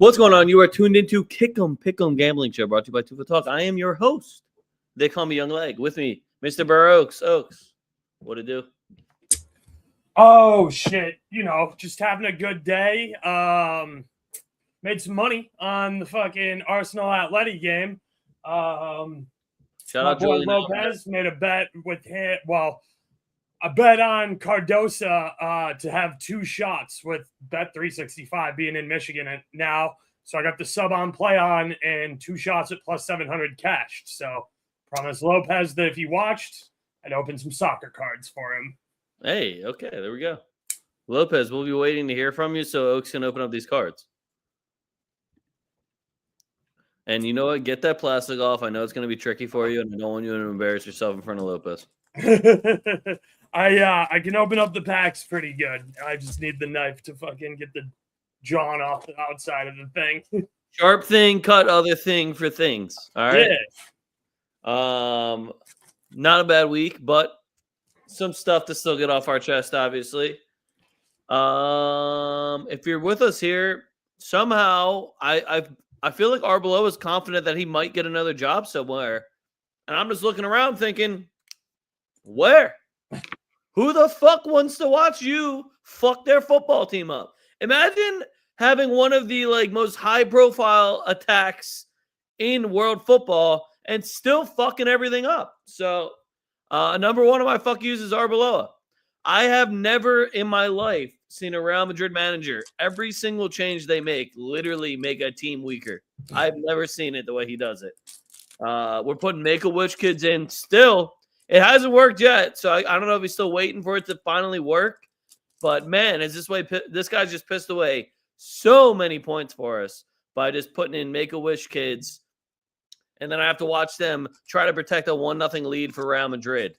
What's going on? You are tuned into Pick'em Gambling Show, brought to you by TwoFootTalk. I am your host. They call me Young Leg. With me, Mr. BurrOaks. Oaks, what it do? Oh shit! Just having a good day. Made some money on the fucking Arsenal Atleti game. Shout My out boy Julian Lopez made a bet with him. Well, a bet on Cardosa to have two shots with Bet365 being in Michigan now. So I got the sub on play on and two shots at plus 700 cashed. So promised Lopez that if he watched, I'd open some soccer cards for him. Hey, okay, there we go. Lopez, we'll be waiting to hear from you so Oaks can open up these cards. And you know what? Get that plastic off. I know it's going to be tricky for you, and I don't want you to embarrass yourself in front of Lopez. I can open up the packs pretty good. I just need the knife to fucking get the John off the outside of the thing. Sharp thing, cut other thing for things. All right. Yeah. Not a bad week, but some stuff to still get off our chest, obviously. If you're with us here, somehow I feel like Arbeloa is confident that he might get another job somewhere. And I'm just looking around thinking, where? Who the fuck wants to watch you fuck their football team up? Imagine having one of the most high-profile attacks in world football and still fucking everything up. So, number one of my fuck yous is Arbeloa. I have never in my life seen a Real Madrid manager, every single change they make, literally make a team weaker. I've never seen it the way he does it. We're putting Make-A-Wish kids in still. It hasn't worked yet, so I don't know if he's still waiting for it to finally work. But, man, is this guy's just pissed away so many points for us by just putting in Make-A-Wish kids. And then I have to watch them try to protect a 1-0 lead for Real Madrid.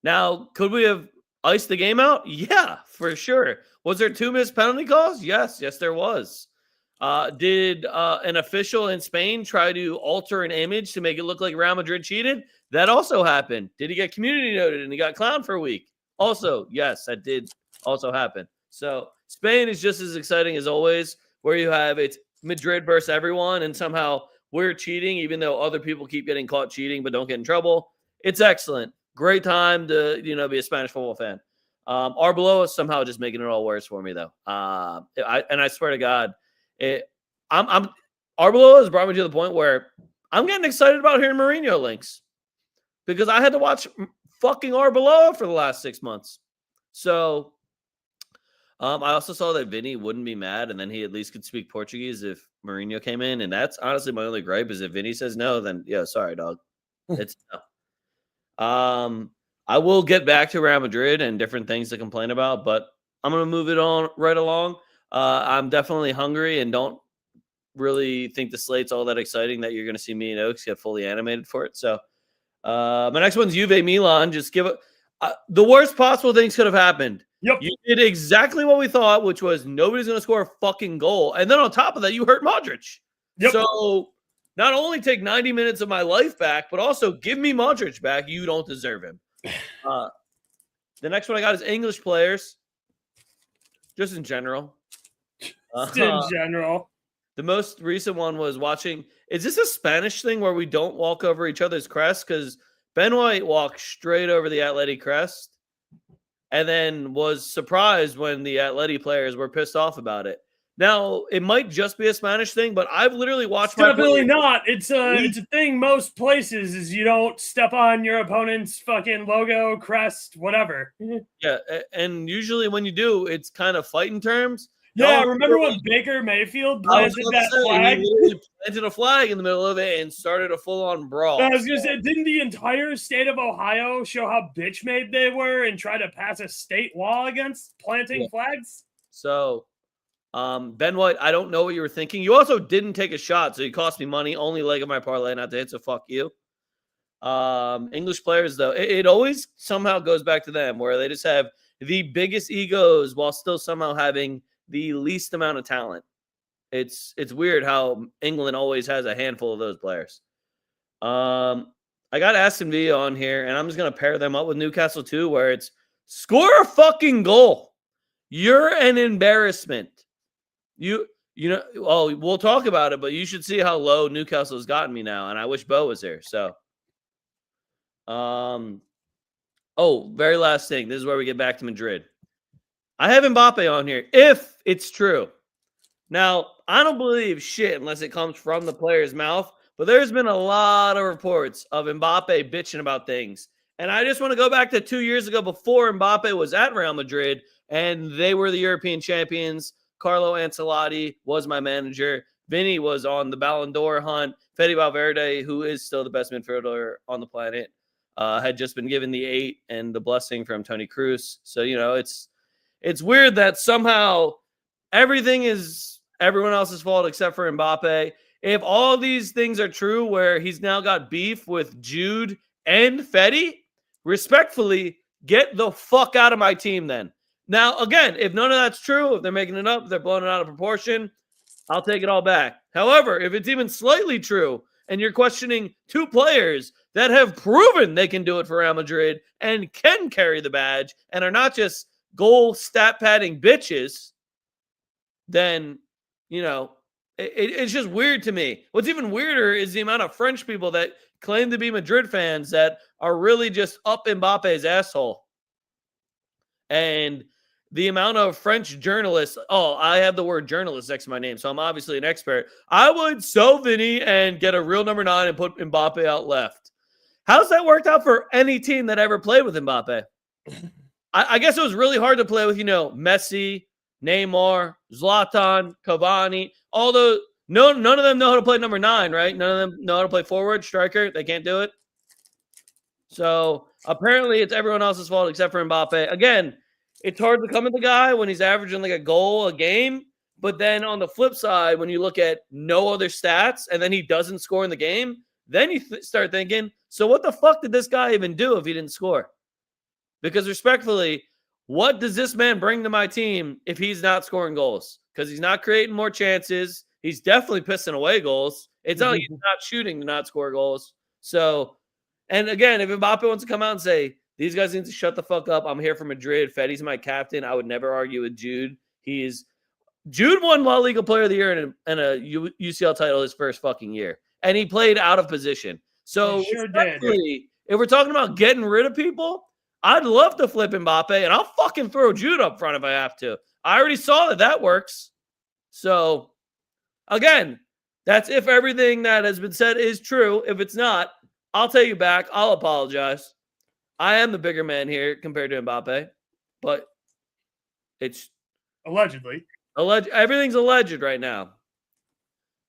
Now, could we have iced the game out? Yeah, for sure. Was there 2 missed penalty calls? Yes, there was. Did an official in Spain try to alter an image to make it look like Real Madrid cheated? That also happened. Did he get community noted and he got clowned for a week? Also, yes, that did also happen. So Spain is just as exciting as always, where you have it's Madrid versus everyone, and somehow we're cheating, even though other people keep getting caught cheating but don't get in trouble. It's excellent. Great time to be a Spanish football fan. Arbeloa is somehow just making it all worse for me, though. I swear to God, Arbeloa has brought me to the point where I'm getting excited about hearing Mourinho links because I had to watch fucking Arbeloa for the last 6 months. So I also saw that Vinny wouldn't be mad, and then he at least could speak Portuguese if Mourinho came in. And that's honestly my only gripe is if Vinny says no, then yeah, sorry, dog. It's no. I will get back to Real Madrid and different things to complain about, but I'm going to move it on right along. I'm definitely hungry and don't really think the slate's all that exciting that you're going to see me and Oaks get fully animated for it. So my next one's Juve Milan. Just give it the worst possible things could have happened. Yep. You did exactly what we thought, which was nobody's going to score a fucking goal. And then on top of that, you hurt Modric. Yep. So not only take 90 minutes of my life back, but also give me Modric back. You don't deserve him. The next one I got is English players. Just in general. In general. The most recent one was watching. Is this a Spanish thing where we don't walk over each other's crest? Because Ben White walked straight over the Atleti crest and then was surprised when the Atleti players were pissed off about it. Now, it might just be a Spanish thing, but I've literally watched Definitely not. It's a thing most places is you don't step on your opponent's fucking logo, crest, whatever. Yeah, and usually when you do, it's kind of fighting terms. Yeah, remember when Baker Mayfield planted that flag? He literally planted a flag in the middle of it and started a full-on brawl. I was going to say, didn't the entire state of Ohio show how bitch-made they were and try to pass a state law against planting flags? So, Ben White, I don't know what you were thinking. You also didn't take a shot, so you cost me money. Only leg of my parlay not to hit, so fuck you. English players, though, it always somehow goes back to them, where they just have the biggest egos while still somehow having the least amount of talent. It's weird how England always has a handful of those players. I got Aston Villa on here, and I'm just going to pair them up with Newcastle too, where it's score a fucking goal. You're an embarrassment. We'll talk about it, but you should see how low Newcastle has gotten me now, and I wish Bo was there. So, very last thing. This is where we get back to Madrid. I have Mbappe on here, if it's true. Now, I don't believe shit unless it comes from the player's mouth, but there's been a lot of reports of Mbappe bitching about things. And I just want to go back to 2 years ago before Mbappe was at Real Madrid and they were the European champions. Carlo Ancelotti was my manager. Vinny was on the Ballon d'Or hunt. Fede Valverde, who is still the best midfielder on the planet, had just been given the 8 and the blessing from Toni Kroos. So, it's weird that somehow everything is everyone else's fault except for Mbappe. If all these things are true, where he's now got beef with Jude and Fede, respectfully, get the fuck out of my team then. Now, again, if none of that's true, if they're making it up, they're blowing it out of proportion, I'll take it all back. However, if it's even slightly true and you're questioning 2 players that have proven they can do it for Real Madrid and can carry the badge and are not just goal stat padding bitches, then, it's just weird to me. What's even weirder is the amount of French people that claim to be Madrid fans that are really just up Mbappe's asshole. And the amount of French journalists, I have the word journalist next to my name, so I'm obviously an expert. I would sell Vinny and get a real number 9 and put Mbappe out left. How's that worked out for any team that ever played with Mbappe? I guess it was really hard to play with, Messi, Neymar, Zlatan, Cavani, all those. None of them know how to play number 9, right? None of them know how to play forward, striker. They can't do it. So apparently it's everyone else's fault except for Mbappe. Again, it's hard to come at the guy when he's averaging like a goal a game. But then on the flip side, when you look at no other stats and then he doesn't score in the game, then you start thinking, so what the fuck did this guy even do if he didn't score? Because respectfully, what does this man bring to my team if he's not scoring goals? Because he's not creating more chances. He's definitely pissing away goals. It's not like he's not shooting to not score goals. So, and again, if Mbappe wants to come out and say, these guys need to shut the fuck up. I'm here for Madrid. Fede's my captain. I would never argue with Jude. Jude won La Liga Player of the Year and a UCL title his first fucking year. And he played out of position. So, sure did. If we're talking about getting rid of people, I'd love to flip Mbappe, and I'll fucking throw Jude up front if I have to. I already saw that works. So, again, that's if everything that has been said is true. If it's not, I'll take you back. I'll apologize. I am the bigger man here compared to Mbappe, but it's allegedly. Everything's alleged right now.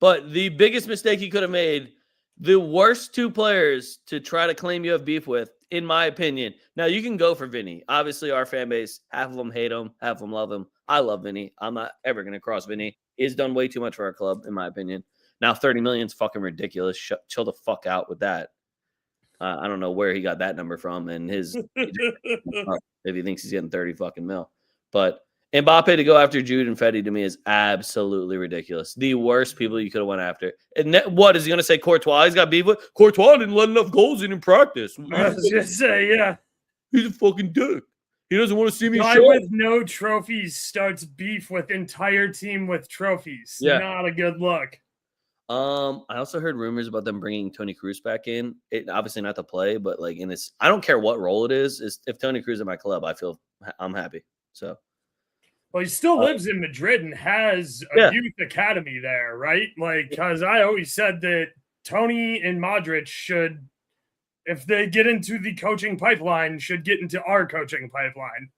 But the biggest mistake he could have made, the worst 2 players to try to claim you have beef with, in my opinion. Now, you can go for Vinny. Obviously, our fan base, half of them hate him, half of them love him. I love Vinny. I'm not ever going to cross Vinny. He's done way too much for our club, in my opinion. Now, 30 million is fucking ridiculous. Chill the fuck out with that. I don't know where he got that number from and his if he thinks he's getting 30 fucking mil. But Mbappe to go after Jude and Fede to me is absolutely ridiculous. The worst people you could have went after. And what is he going to say? Courtois? He's got beef with Courtois. Didn't let enough goals in practice. I was going to say, yeah. He's a fucking dick. He doesn't want to see me. Guy with no trophies starts beef with entire team with trophies. Yeah. Not a good look. I also heard rumors about them bringing Toni Kroos back in. Obviously not to play, but like in this, I don't care what role it is. If Toni Kroos is in my club, I'm happy. So. Well, he still lives in Madrid and has a youth academy there, right? Like, because I always said that Tony and Modric should, if they get into the coaching pipeline, should get into our coaching pipeline.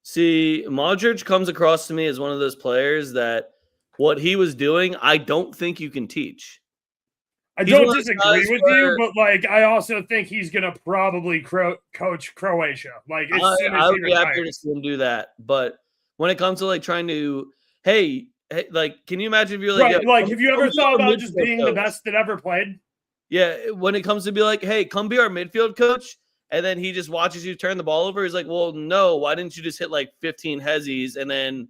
See, Modric comes across to me as one of those players that what he was doing, I don't think you can teach. I don't disagree with you, but like I also think he's gonna probably coach Croatia. Like I would be happy to see him do that. But when it comes to like trying to, hey, like, can you imagine if you're like, like, have you ever thought about just being the best that ever played? Yeah, when it comes to be like, hey, come be our midfield coach, and then he just watches you turn the ball over. He's like, well, no, why didn't you just hit like 15 hezzies and then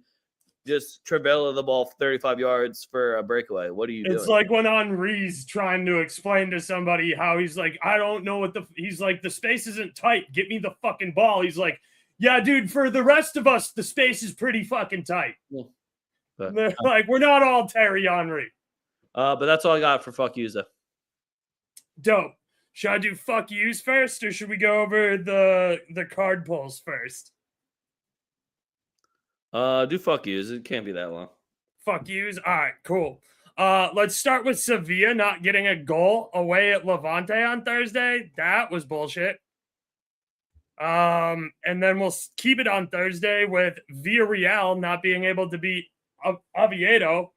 just Trivela the ball 35 yards for a breakaway? What are you doing? It's like when Henri's trying to explain to somebody how he's like, I don't know what he's like, the space isn't tight. Get me the fucking ball. He's like, yeah, dude, for the rest of us, the space is pretty fucking tight. Yeah. But, Like, we're not all Terry Henry. but that's all I got for fuck yous, though. Dope. Should I do fuck yous first, or should we go over the card pulls first? Do fuck yous. It can't be that long. Fuck yous. All right, cool. Let's start with Sevilla not getting a goal away at Levante on Thursday. That was bullshit. And then we'll keep it on Thursday with Villarreal not being able to beat Oviedo.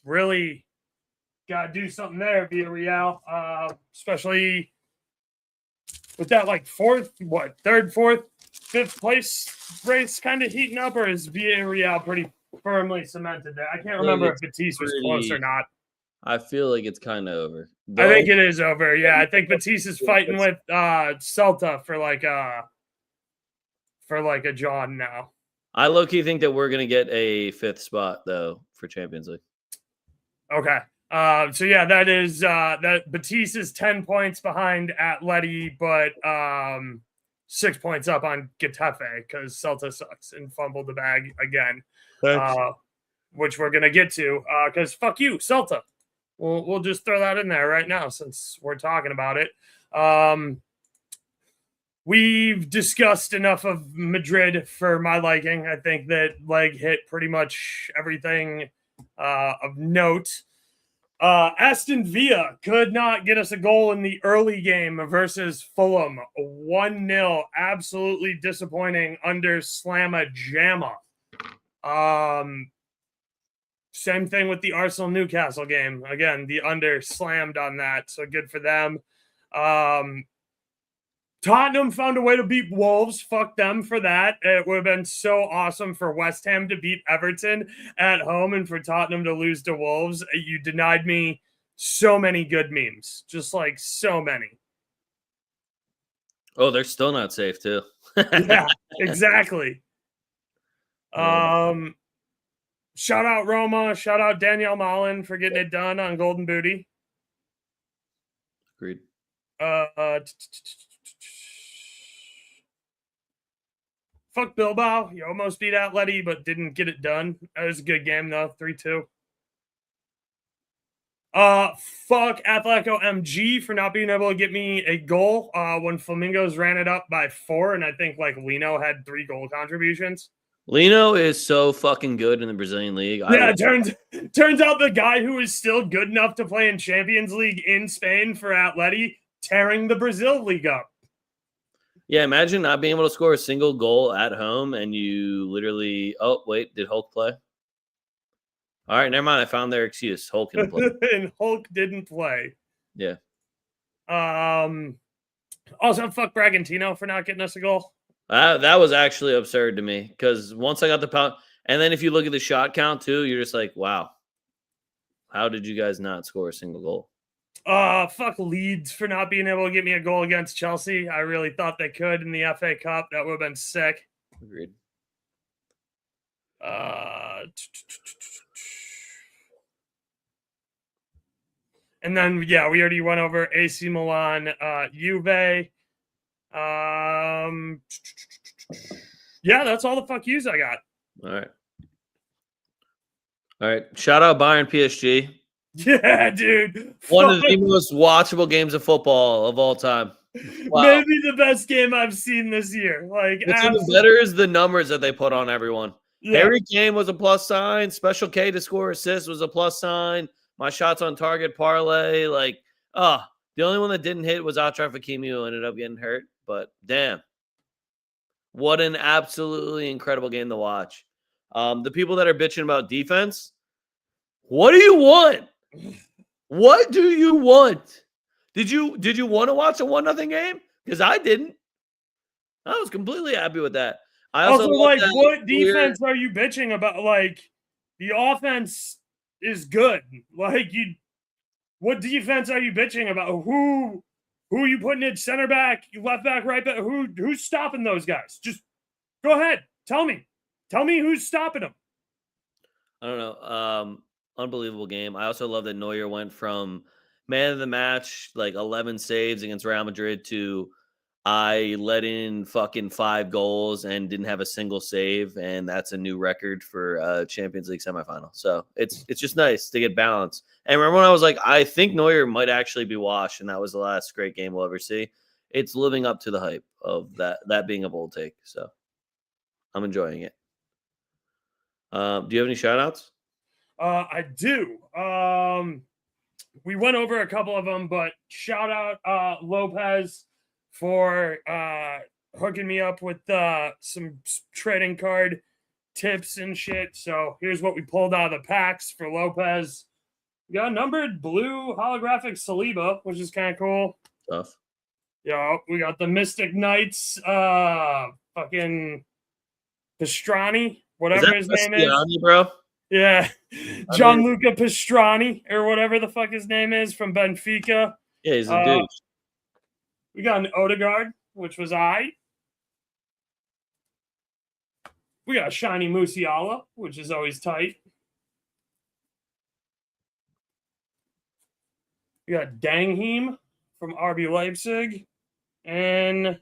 Really got to do something there, Villarreal, especially with that like third, fourth, fifth place race kind of heating up, or is Villarreal pretty firmly cemented there? I can't remember if Batiste was close or not. I feel like it's kind of over. I think it is over. Yeah, I think Batiste is fighting with Celta for like a John now. I low-key think that we're gonna get a 5th spot though for Champions League. Okay. So yeah, that is that Batiste is 10 points behind Atleti, but 6 points up on Getafe because Celta sucks and fumbled the bag again. Which we're gonna get to because fuck you, Celta. We'll just throw that in there right now since we're talking about it. We've discussed enough of Madrid for my liking. I think that Leg hit pretty much everything of note. Aston Villa could not get us a goal in the early game versus Fulham. 1-0. Absolutely disappointing under Slamma Jamma. Same thing with the Arsenal-Newcastle game. Again, the under slammed on that, so good for them. Tottenham found a way to beat Wolves. Fuck them for that. It would have been so awesome for West Ham to beat Everton at home and for Tottenham to lose to Wolves. You denied me so many good memes. Just like so many. Oh, they're still not safe too. Yeah, exactly. Shout out Roma. Shout out Danielle Mullen for getting it done on Golden Booty. Agreed. Fuck Bilbao. You almost beat Atleti, but didn't get it done. That was a good game, though. 3-2. Fuck Atletico MG for not being able to get me a goal when Flamingos ran it up by 4, and I think like Lino had 3 goal contributions. Lino is so fucking good in the Brazilian league. Yeah, it turns out the guy who is still good enough to play in Champions League in Spain for Atleti tearing the Brazil league up. Yeah, imagine not being able to score a single goal at home and you literally... Oh, wait, did Hulk play? All right, never mind. I found their excuse. Hulk didn't play. And Hulk didn't play. Yeah. Also, fuck Bragantino for not getting us a goal. That was actually absurd to me because once I got the pound... And then if you look at the shot count too, you're just like, wow. How did you guys not score a single goal? Fuck Leeds for not being able to get me a goal against Chelsea. I really thought they could in the FA Cup. That would have been sick. Agreed. And then, yeah, we already went over AC Milan, Juve. Yeah, that's all the fuck yous I got. All right. Shout out Bayern PSG. Yeah, dude. One of the most watchable games of football of all time. Wow. Maybe the best game I've seen this year. Like, what's even better is the numbers that they put on everyone. Yeah. Harry Kane was a plus sign. Special K to score assist was a plus sign. My shots on target parlay. Like, the only one that didn't hit was Achraf Hakimi, who ended up getting hurt. But damn, what an absolutely incredible game to watch. The people that are bitching about defense, what do you want? What do you want? Did you want to watch a 1-0 game? Because I didn't. I was completely happy with that. I also like, what defense are you bitching about? Like, the offense is good. Like, what defense are you bitching about? Who are you putting in center back, left back, right back? Who's stopping those guys? Just go ahead. Tell me who's stopping them. I don't know. Unbelievable game. I also love that Neuer went from man of the match, like 11 saves against Real Madrid, to I let in fucking 5 goals and didn't have a single save, and that's a new record for Champions League semifinal. So it's just nice to get balance. And remember when I was like, I think Neuer might actually be washed, and that was the last great game we'll ever see. It's living up to the hype of that being a bold take. So I'm enjoying it. Do you have any shout outs? I do. We went over a couple of them, but shout out Lopez for hooking me up with some trading card tips and shit. So here's what we pulled out of the packs for Lopez. We got a numbered blue holographic Saliba, which is kind of cool. Stuff. Yeah, we got the Mystic Knights, fucking Pastrani, whatever his name is. Bro? Yeah, Gianluca Pastrani, or whatever the fuck his name is, from Benfica. Yeah, he's a dude. We got an Odegaard, which was We got a shiny Musiala, which is always tight. We got Dangheim from RB Leipzig. And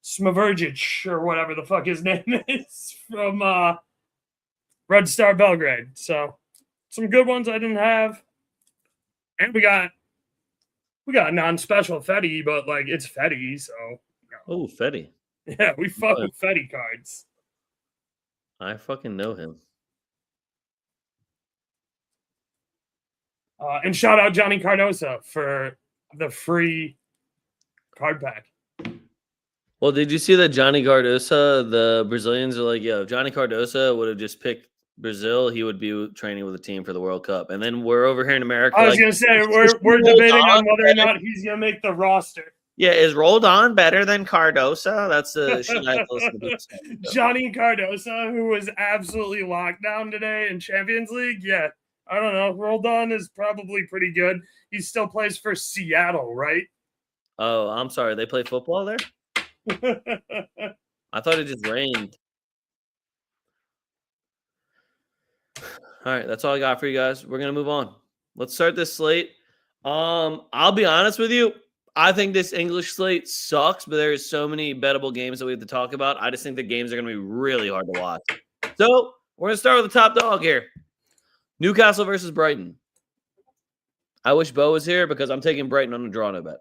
Smavergic, or whatever the fuck his name is, from Red Star Belgrade. So some good ones I didn't have. And we got a non-special Fetty, but like it's Fetty, so Oh, Fetty. Yeah, we fuck with Fetty cards. I fucking know him. And shout out Johnny Cardosa for the free card pack. Well, did you see that Johnny Cardosa, the Brazilians are like, yo, if Johnny Cardosa would have just picked Brazil, he would be training with a team for the World Cup. And then we're over here in America. I was going to say, we're debating on whether or not he's going to make the roster. Yeah, is Roldan better than Cardosa? That's the shit I listen to. Johnny Cardosa, who was absolutely locked down today in Champions League. Yeah, I don't know. Roldan is probably pretty good. He still plays for Seattle, right? Oh, I'm sorry. They play football there? I thought it just rained. All right, that's all I got for you guys. We're gonna move on. Let's start this slate. I'll be honest with you. I think this English slate sucks, but there's so many bettable games that we have to talk about. I just think the games are gonna be really hard to watch. So we're gonna start with the top dog here. Newcastle versus Brighton. I wish Bo was here because I'm taking Brighton on a draw no bet.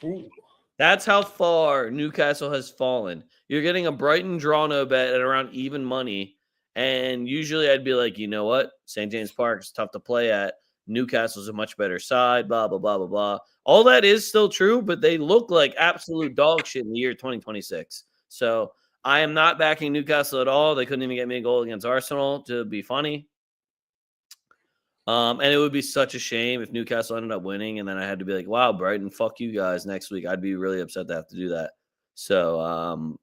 Ooh. That's how far Newcastle has fallen. You're getting a Brighton draw no bet at around even money. And usually I'd be like, you know what? St. James Park is tough to play at. Newcastle's a much better side, blah, blah, blah, blah, blah. All that is still true, but they look like absolute dog shit in the year 2026. So I am not backing Newcastle at all. They couldn't even get me a goal against Arsenal to be funny. And it would be such a shame if Newcastle ended up winning and then I had to be like, wow, Brighton, fuck you guys next week. I'd be really upset to have to do that. So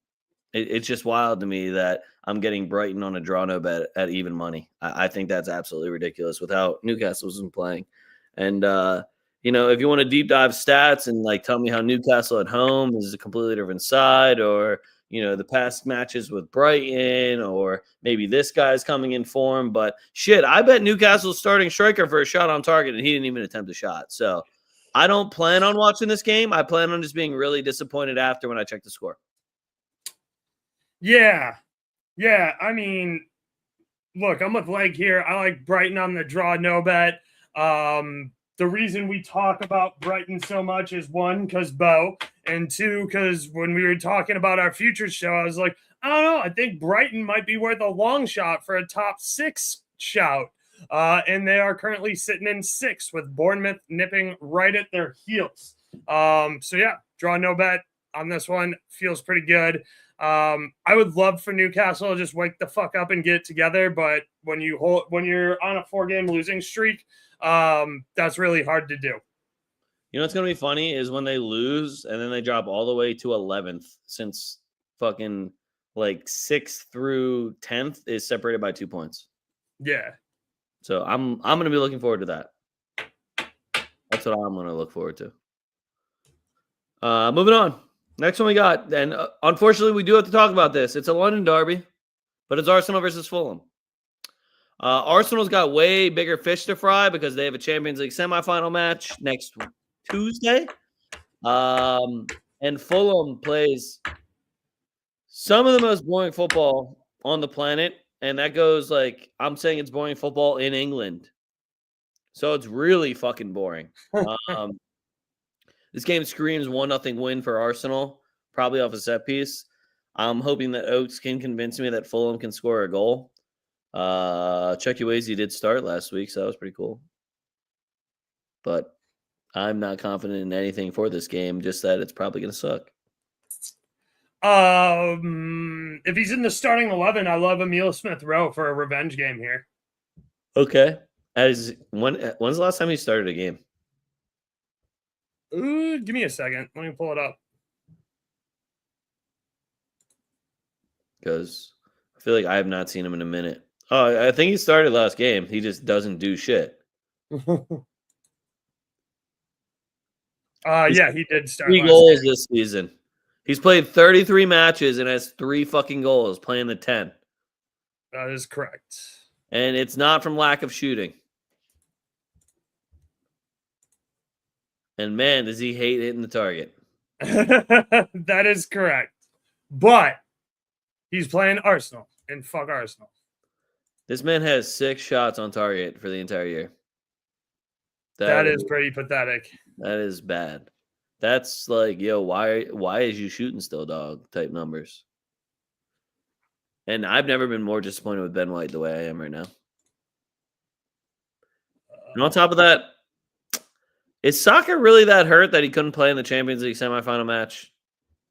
it's just wild to me that I'm getting Brighton on a draw no bet at even money. I think that's absolutely ridiculous with how Newcastle isn't playing. And, if you want to deep dive stats and like tell me how Newcastle at home is a completely different side, or the past matches with Brighton, or maybe this guy's coming in form. But shit, I bet Newcastle's starting striker for a shot on target, and he didn't even attempt a shot. So I don't plan on watching this game. I plan on just being really disappointed after when I check the score. Yeah. I mean, look, I'm with Leg here. I like Brighton on the draw no bet. The reason we talk about Brighton so much is one, because Bo, and two, because when we were talking about our futures show, I was like, I don't know, I think Brighton might be worth a long shot for a top 6 shout. And they are currently sitting in 6th with Bournemouth nipping right at their heels. So yeah, draw no bet on this one. Feels pretty good. I would love for Newcastle to just wake the fuck up and get it together, but when you're on a 4-game losing streak, that's really hard to do. You know what's gonna be funny is when they lose and then they drop all the way to 11th, since fucking like 6th through 10th is separated by 2 points. Yeah. So I'm gonna be looking forward to that. That's what I'm gonna look forward to. Moving on. Next one we got, and unfortunately we do have to talk about this. It's a London derby, but it's Arsenal versus Fulham. Arsenal's got way bigger fish to fry because they have a Champions League semifinal match next Tuesday. And Fulham plays some of the most boring football on the planet. And that goes like, I'm saying it's boring football in England. So it's really fucking boring. This game screams 1-0 win for Arsenal, probably off a set piece. I'm hoping that Oaks can convince me that Fulham can score a goal. Chukwueze did start last week, so that was pretty cool. But I'm not confident in anything for this game, just that it's probably going to suck. If he's in the starting 11, I love Emile Smith-Rowe for a revenge game here. Okay. When's the last time he started a game? Give me a second. Let me pull it up. Because I feel like I have not seen him in a minute. Oh, I think he started last game. He just doesn't do shit. Yeah, he did start. 3 goals this season. He's played 33 matches and has 3 fucking goals, playing the 10. That is correct. And it's not from lack of shooting. And man, does he hate hitting the target. That is correct. But he's playing Arsenal, and fuck Arsenal. This man has 6 shots on target for the entire year. That is pretty pathetic. That is bad. That's like, yo, why is you shooting still, dog? Type numbers. And I've never been more disappointed with Ben White the way I am right now. And on top of that, is Saka really that hurt that he couldn't play in the Champions League semifinal match?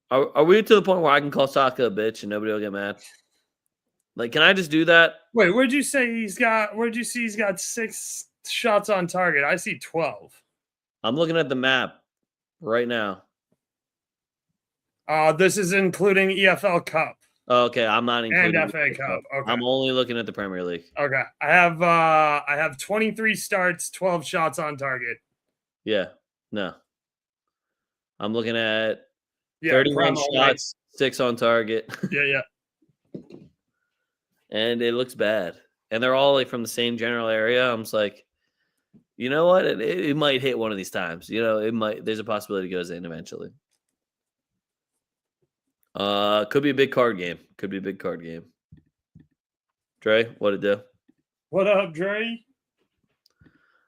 Are we to the point where I can call Saka a bitch and nobody will get mad? Like, can I just do that? Wait, where'd you say he's got? Where'd you see he's got 6 shots on target? I see 12. I'm looking at the map right now. This is including EFL Cup. Okay, I'm not including and FA Cup. Okay, I'm only looking at the Premier League. Okay, I have 23 starts, 12 shots on target. Yeah, no. I'm looking at 31 shots, 6 on target. Yeah. And it looks bad. And they're all like from the same general area. I'm just like, you know what? It might hit one of these times. You know, it might. There's a possibility it goes in eventually. Could be a big card game. Dre, what'd it do? What up, Dre?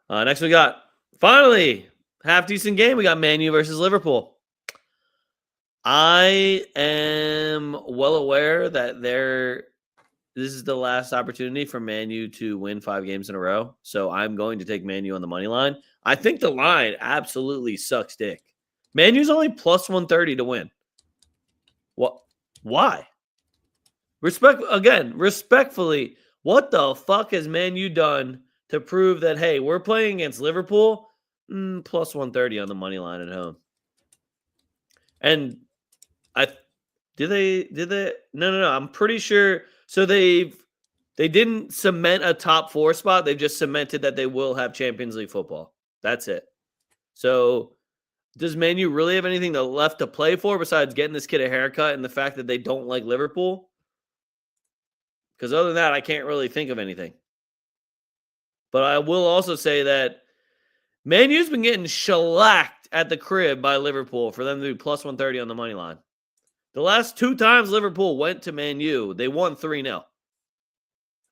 Next we got finally half decent game. We got Man U versus Liverpool. I am well aware that this is the last opportunity for Man U to win 5 games in a row. So I'm going to take Man U on the money line. I think the line absolutely sucks dick. Man U's only plus 130 to win. What? Why? Respectfully, what the fuck has Man U done to prove that, hey, we're playing against Liverpool? Plus 130 on the money line at home. And did they? No. I'm pretty sure. So they didn't cement a top 4 spot. They've just cemented that they will have Champions League football. That's it. So does Man U really have anything left to play for besides getting this kid a haircut and the fact that they don't like Liverpool? Because other than that, I can't really think of anything. But I will also say that Man U's been getting shellacked at the crib by Liverpool for them to do plus 130 on the money line. The last 2 times Liverpool went to Man U, they won 3-0.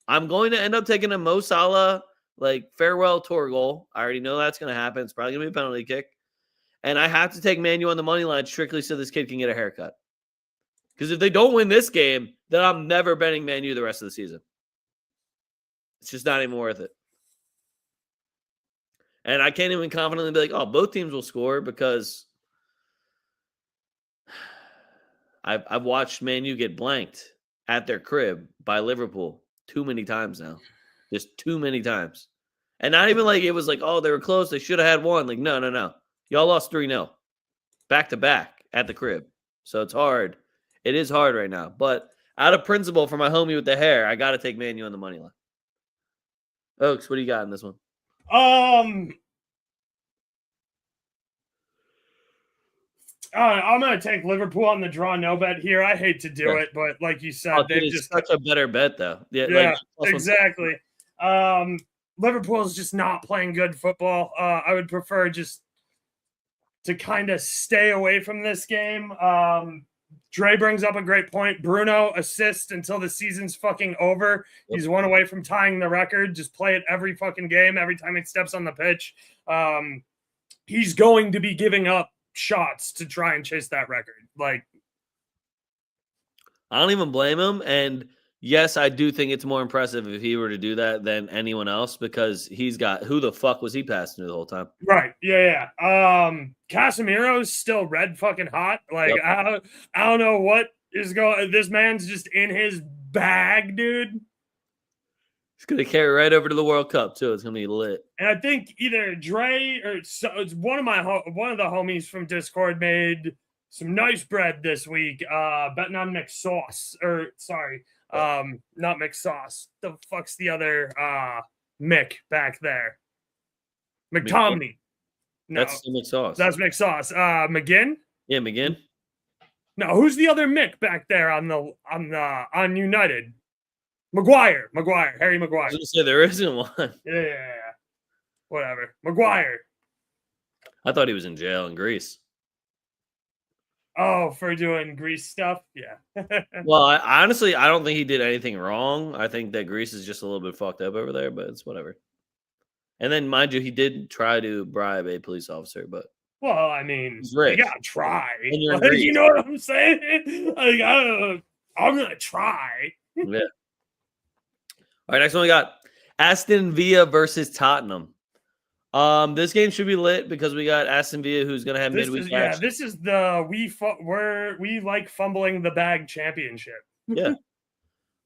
I'm going to end up taking a Mo Salah farewell tour goal. I already know that's going to happen. It's probably going to be a penalty kick. And I have to take Man U on the money line strictly so this kid can get a haircut. Because if they don't win this game, then I'm never betting Man U the rest of the season. It's just not even worth it. And I can't even confidently be like, oh, both teams will score because I've watched Man U get blanked at their crib by Liverpool too many times now. Just too many times. And not even like it was like, oh, they were close. They should have had one. Like, no. Y'all lost 3-0. Back-to-back at the crib. So it's hard. It is hard right now. But out of principle for my homie with the hair, I got to take Man U on the money line. Oaks, what do you got in this one? I'm going to take Liverpool on the draw no bet here. I hate to do it, but like you said, they've just such a better bet though. Yeah, exactly. Liverpool's just not playing good football. I would prefer just kind of stay away from this game. Dre brings up a great point. Bruno assist until the season's fucking over. Yep. He's 1 away from tying the record. Just play it every fucking game, every time he steps on the pitch. He's going to be giving up shots to try and chase that record. Like, I don't even blame him. And yes, I do think it's more impressive if he were to do that than anyone else, because he's got, who the fuck was he passing to the whole time? Right. Yeah. Casemiro's still red fucking hot. Like, yep. I don't know what is going. This man's just in his bag, dude. He's gonna carry right over to the World Cup too. It's gonna be lit. And I think either Dre or it's one of the homies from Discord made some nice bread this week. Betting on McSauce, or sorry, not McSauce. The fuck's the other Mick back there? McTomney. No, that's McSauce. That's McSauce. McGinn. Yeah, McGinn. No, who's the other Mick back there on United? Maguire, Harry Maguire. I was gonna say there isn't one. Yeah. Whatever. Maguire. I thought he was in jail in Greece. Oh, for doing Greece stuff? Yeah. Well, I honestly don't think he did anything wrong. I think that Greece is just a little bit fucked up over there, but it's whatever. And then, mind you, he did try to bribe a police officer, but well, I mean, you gotta try. Like, you know what I'm saying? Like, I'm gonna try. Yeah. All right, next one we got Aston Villa versus Tottenham. This game should be lit because we got Aston Villa, who's gonna have midweek. Yeah, this is the we like fumbling the bag championship. Yeah.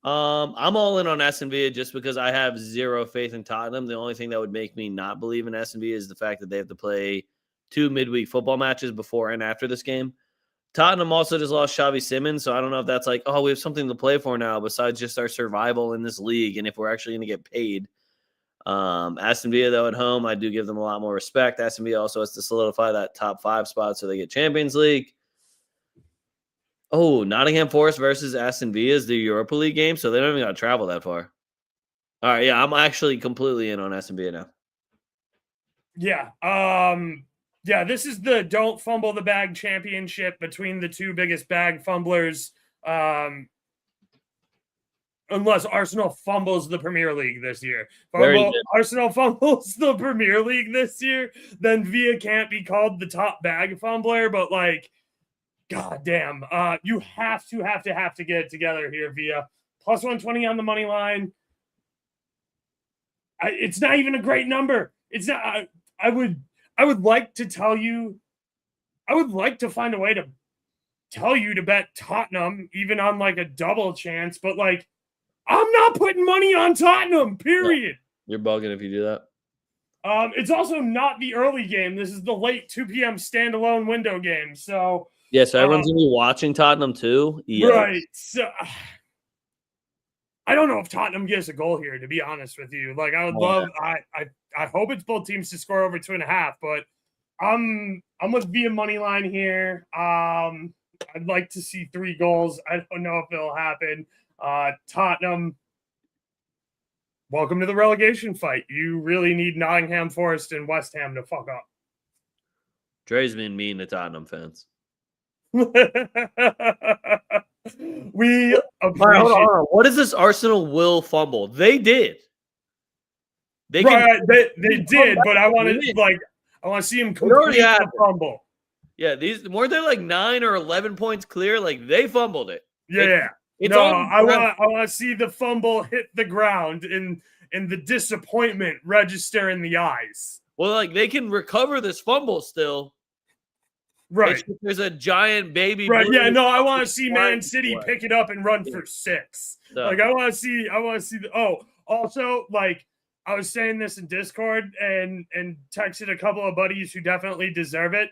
I'm all in on Aston Villa just because I have zero faith in Tottenham. The only thing that would make me not believe in Aston Villa is the fact that they have to play 2 midweek football matches before and after this game. Tottenham also just lost Xavi Simons, so I don't know if that's like, oh, we have something to play for now besides just our survival in this league and if we're actually going to get paid. Aston Villa, though, at home, I do give them a lot more respect. Aston Villa also has to solidify that top 5 spot so they get Champions League. Oh, Nottingham Forest versus Aston Villa is the Europa League game, so they don't even got to travel that far. All right, yeah, I'm actually completely in on Aston Villa now. Yeah. Yeah, this is the don't fumble the bag championship between the 2 biggest bag fumblers. Unless Arsenal fumbles the Premier League this year. Arsenal fumbles the Premier League this year, then Villa can't be called the top bag fumbler, but like, god damn. You have to get it together here, Villa. Plus 120 on the money line. It's not even a great number. It's not. I would like to tell you, I would like to find a way to tell you to bet Tottenham, even on like a double chance, but like, I'm not putting money on Tottenham, period. No, you're bugging if you do that. It's also not the early game. This is the late 2 p.m. standalone window game. So yeah, so everyone's going to be watching Tottenham too. Yeah. Right. So I don't know if Tottenham gets a goal here, to be honest with you. Like, I would love, I hope it's both teams to score over 2.5, but I'm with Villa money line here. I'd like to see 3 goals. I don't know if it'll happen. Tottenham, welcome to the relegation fight. You really need Nottingham Forest and West Ham to fuck up. Dre's been mean to Tottenham fans. We appreciate. Hold on. What is this Arsenal will fumble? They did. They did, but I want to see him complete the fumble. Yeah, these weren't they like 9 or 11 points clear? Like they fumbled it. Yeah. I want to see the fumble hit the ground and the disappointment register in the eyes. Well, like they can recover this fumble still. Right. There's a giant baby. Right. Yeah. No, I want to see Man City pick it up and run for 6. So. Like I want to see. Also, like I was saying this in Discord and texted a couple of buddies who definitely deserve it.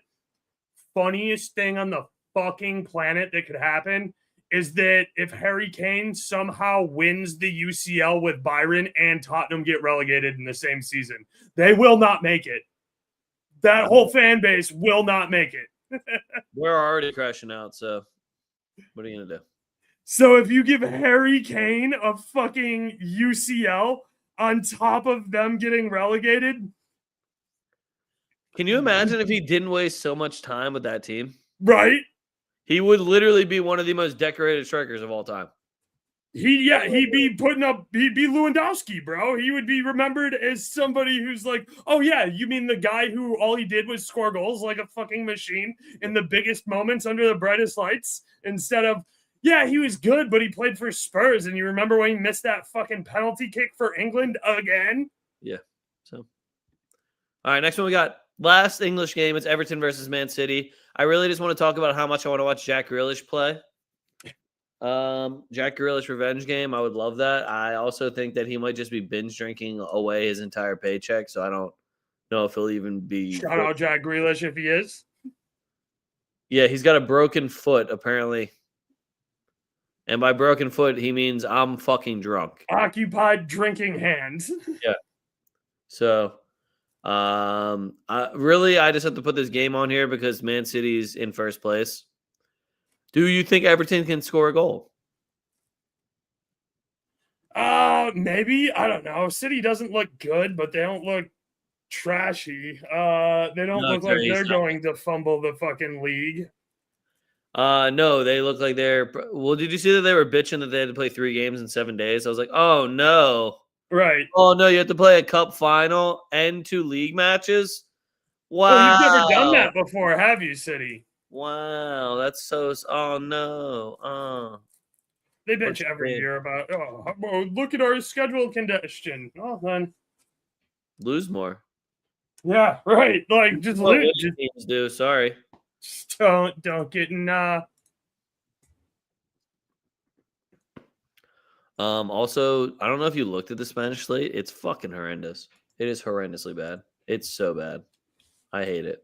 Funniest thing on the fucking planet that could happen is that if Harry Kane somehow wins the UCL with Byron and Tottenham get relegated in the same season, they will not make it. That whole fan base will not make it. We're already crashing out, so what are you going to do? So if you give Harry Kane a fucking UCL on top of them getting relegated, Can you imagine if he didn't waste so much time with that team? Right? He would literally be one of the most decorated strikers of all time. He'd be Lewandowski, bro. He would be remembered as somebody who's like, oh yeah, you mean the guy who all he did was score goals like a fucking machine in the biggest moments under the brightest lights, instead of, yeah, he was good, but he played for Spurs, and you remember when he missed that fucking penalty kick for England again? Yeah. So, all right, next one we got last English game. It's Everton versus Man City. I really just want to talk about how much I want to watch Jack Grealish play. Jack Grealish revenge game. I would love that. I also think that he might just be binge drinking away his entire paycheck. So I don't know if he'll even be. Shout out Jack Grealish if he is. Yeah, he's got a broken foot apparently. And by broken foot, he means I'm fucking drunk. Occupied drinking hands. Yeah. So, I just have to put this game on here because Man City's in first place. Do you think Everton can score a goal? Maybe. I don't know. City doesn't look good, but they don't look trashy. They don't look like they're going to fumble the fucking league. No, they look like they're. Well, did you see that they were bitching that they had to play 3 games in 7 days? I was like, oh no. Right. Oh no, you have to play a cup final and 2 league matches. Wow. Oh, you've never done that before, have you, City? Wow, that's so. Oh no. They bitch every year about. Oh, look at our schedule condition. Oh, then lose more. Yeah, right. Like just lose. Teams do. Sorry. Just don't get in. Also, I don't know if you looked at the Spanish slate. It's fucking horrendous. It is horrendously bad. It's so bad. I hate it.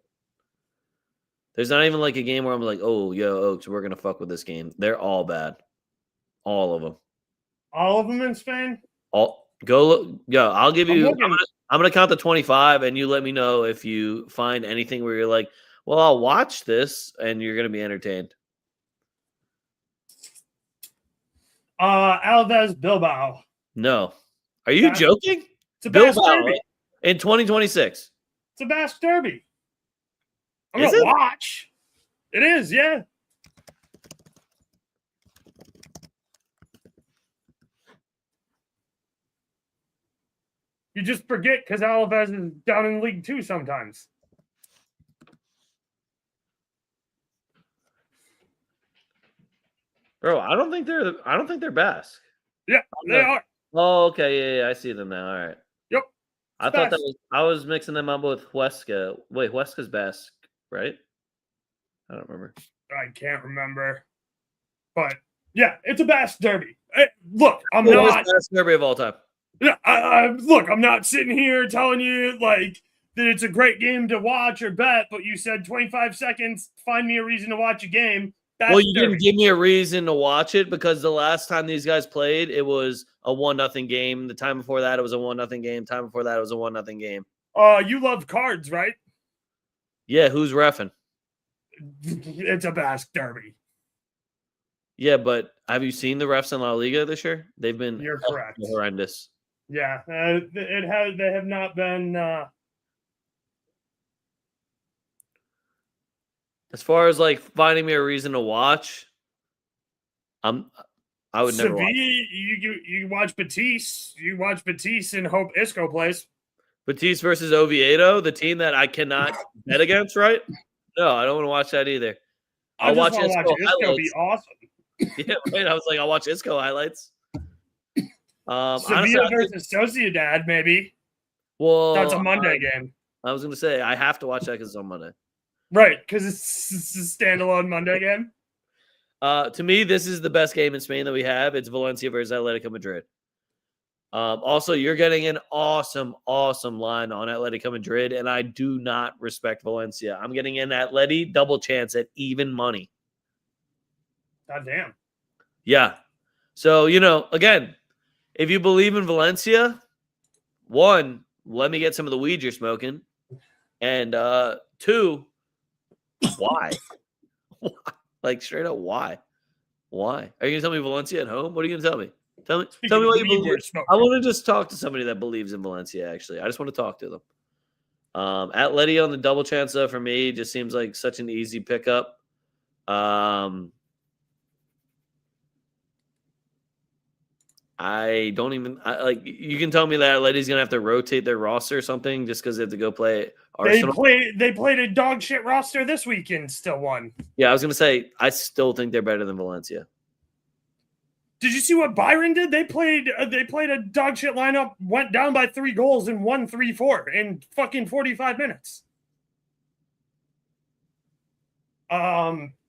There's not even like a game where I'm like, oh, yo, Oaks, we're gonna fuck with this game. They're all bad. All of them. All of them in Spain? Go look. Yo, I'll give you. I'm gonna count to 25, and you let me know if you find anything where you're like, well, I'll watch this, and you're gonna be entertained. Alves Bilbao. No. Are you joking? It's a Basque Derby. In 2026. It's a Basque Derby. I'm going to watch. It is, yeah. You just forget because Alves is down in League 2 sometimes. Bro, I don't think they're Basque. Yeah, they are. Oh, okay, yeah, I see them now. All right. Yep. I was mixing them up with Huesca. Wait, Huesca's Basque, right? I don't remember. I can't remember. But yeah, it's a Basque Derby. Look, I'm not Basque Derby of all time. Yeah, look, I'm not sitting here telling you like that it's a great game to watch or bet, but you said 25 seconds, find me a reason to watch a game. Well, you didn't give me a reason to watch it because the last time these guys played, it was a 1-0 game. The time before that, it was a 1-0 game. Time before that, it was a 1-0 game. You love cards, right? Yeah, who's reffing? It's a Basque Derby. Yeah, but have you seen the refs in La Liga this year? They've been correct. Horrendous. Yeah, they have not been. As far as like finding me a reason to watch, I would never watch. You watch Betis. You watch Betis and hope Isco plays. Betis versus Oviedo, the team that I cannot bet against, right? No, I don't want to watch that either. I'll watch Isco. Isco be awesome. Yeah, right. I was like, I'll watch Isco highlights. Sevilla versus Sociedad, maybe. Well, that's a Monday game. I was going to say I have to watch that because it's on Monday. Right, because it's a standalone Monday game. To me, this is the best game in Spain that we have. It's Valencia versus Atletico Madrid. Also, you're getting an awesome, awesome line on Atletico Madrid, and I do not respect Valencia. I'm getting an Atleti double chance at even money. God damn. Yeah. So, again, if you believe in Valencia, 1, let me get some of the weed you're smoking. And 2, why? Like, straight up, why? Why? Are you going to tell me Valencia at home? What are you going to tell me? Tell me what you believe. I want to just talk to somebody that believes in Valencia, actually. I just want to talk to them. Atleti on the double chance, though, for me, just seems like such an easy pickup. I don't even like. You can tell me that Atleti's gonna have to rotate their roster or something just because they have to go play Arsenal. They played a dog shit roster this weekend, still won. Yeah, I was gonna say I still think they're better than Valencia. Did you see what Byron did? They played a dog shit lineup, went down by 3 goals and won 3-4 in fucking 45 minutes.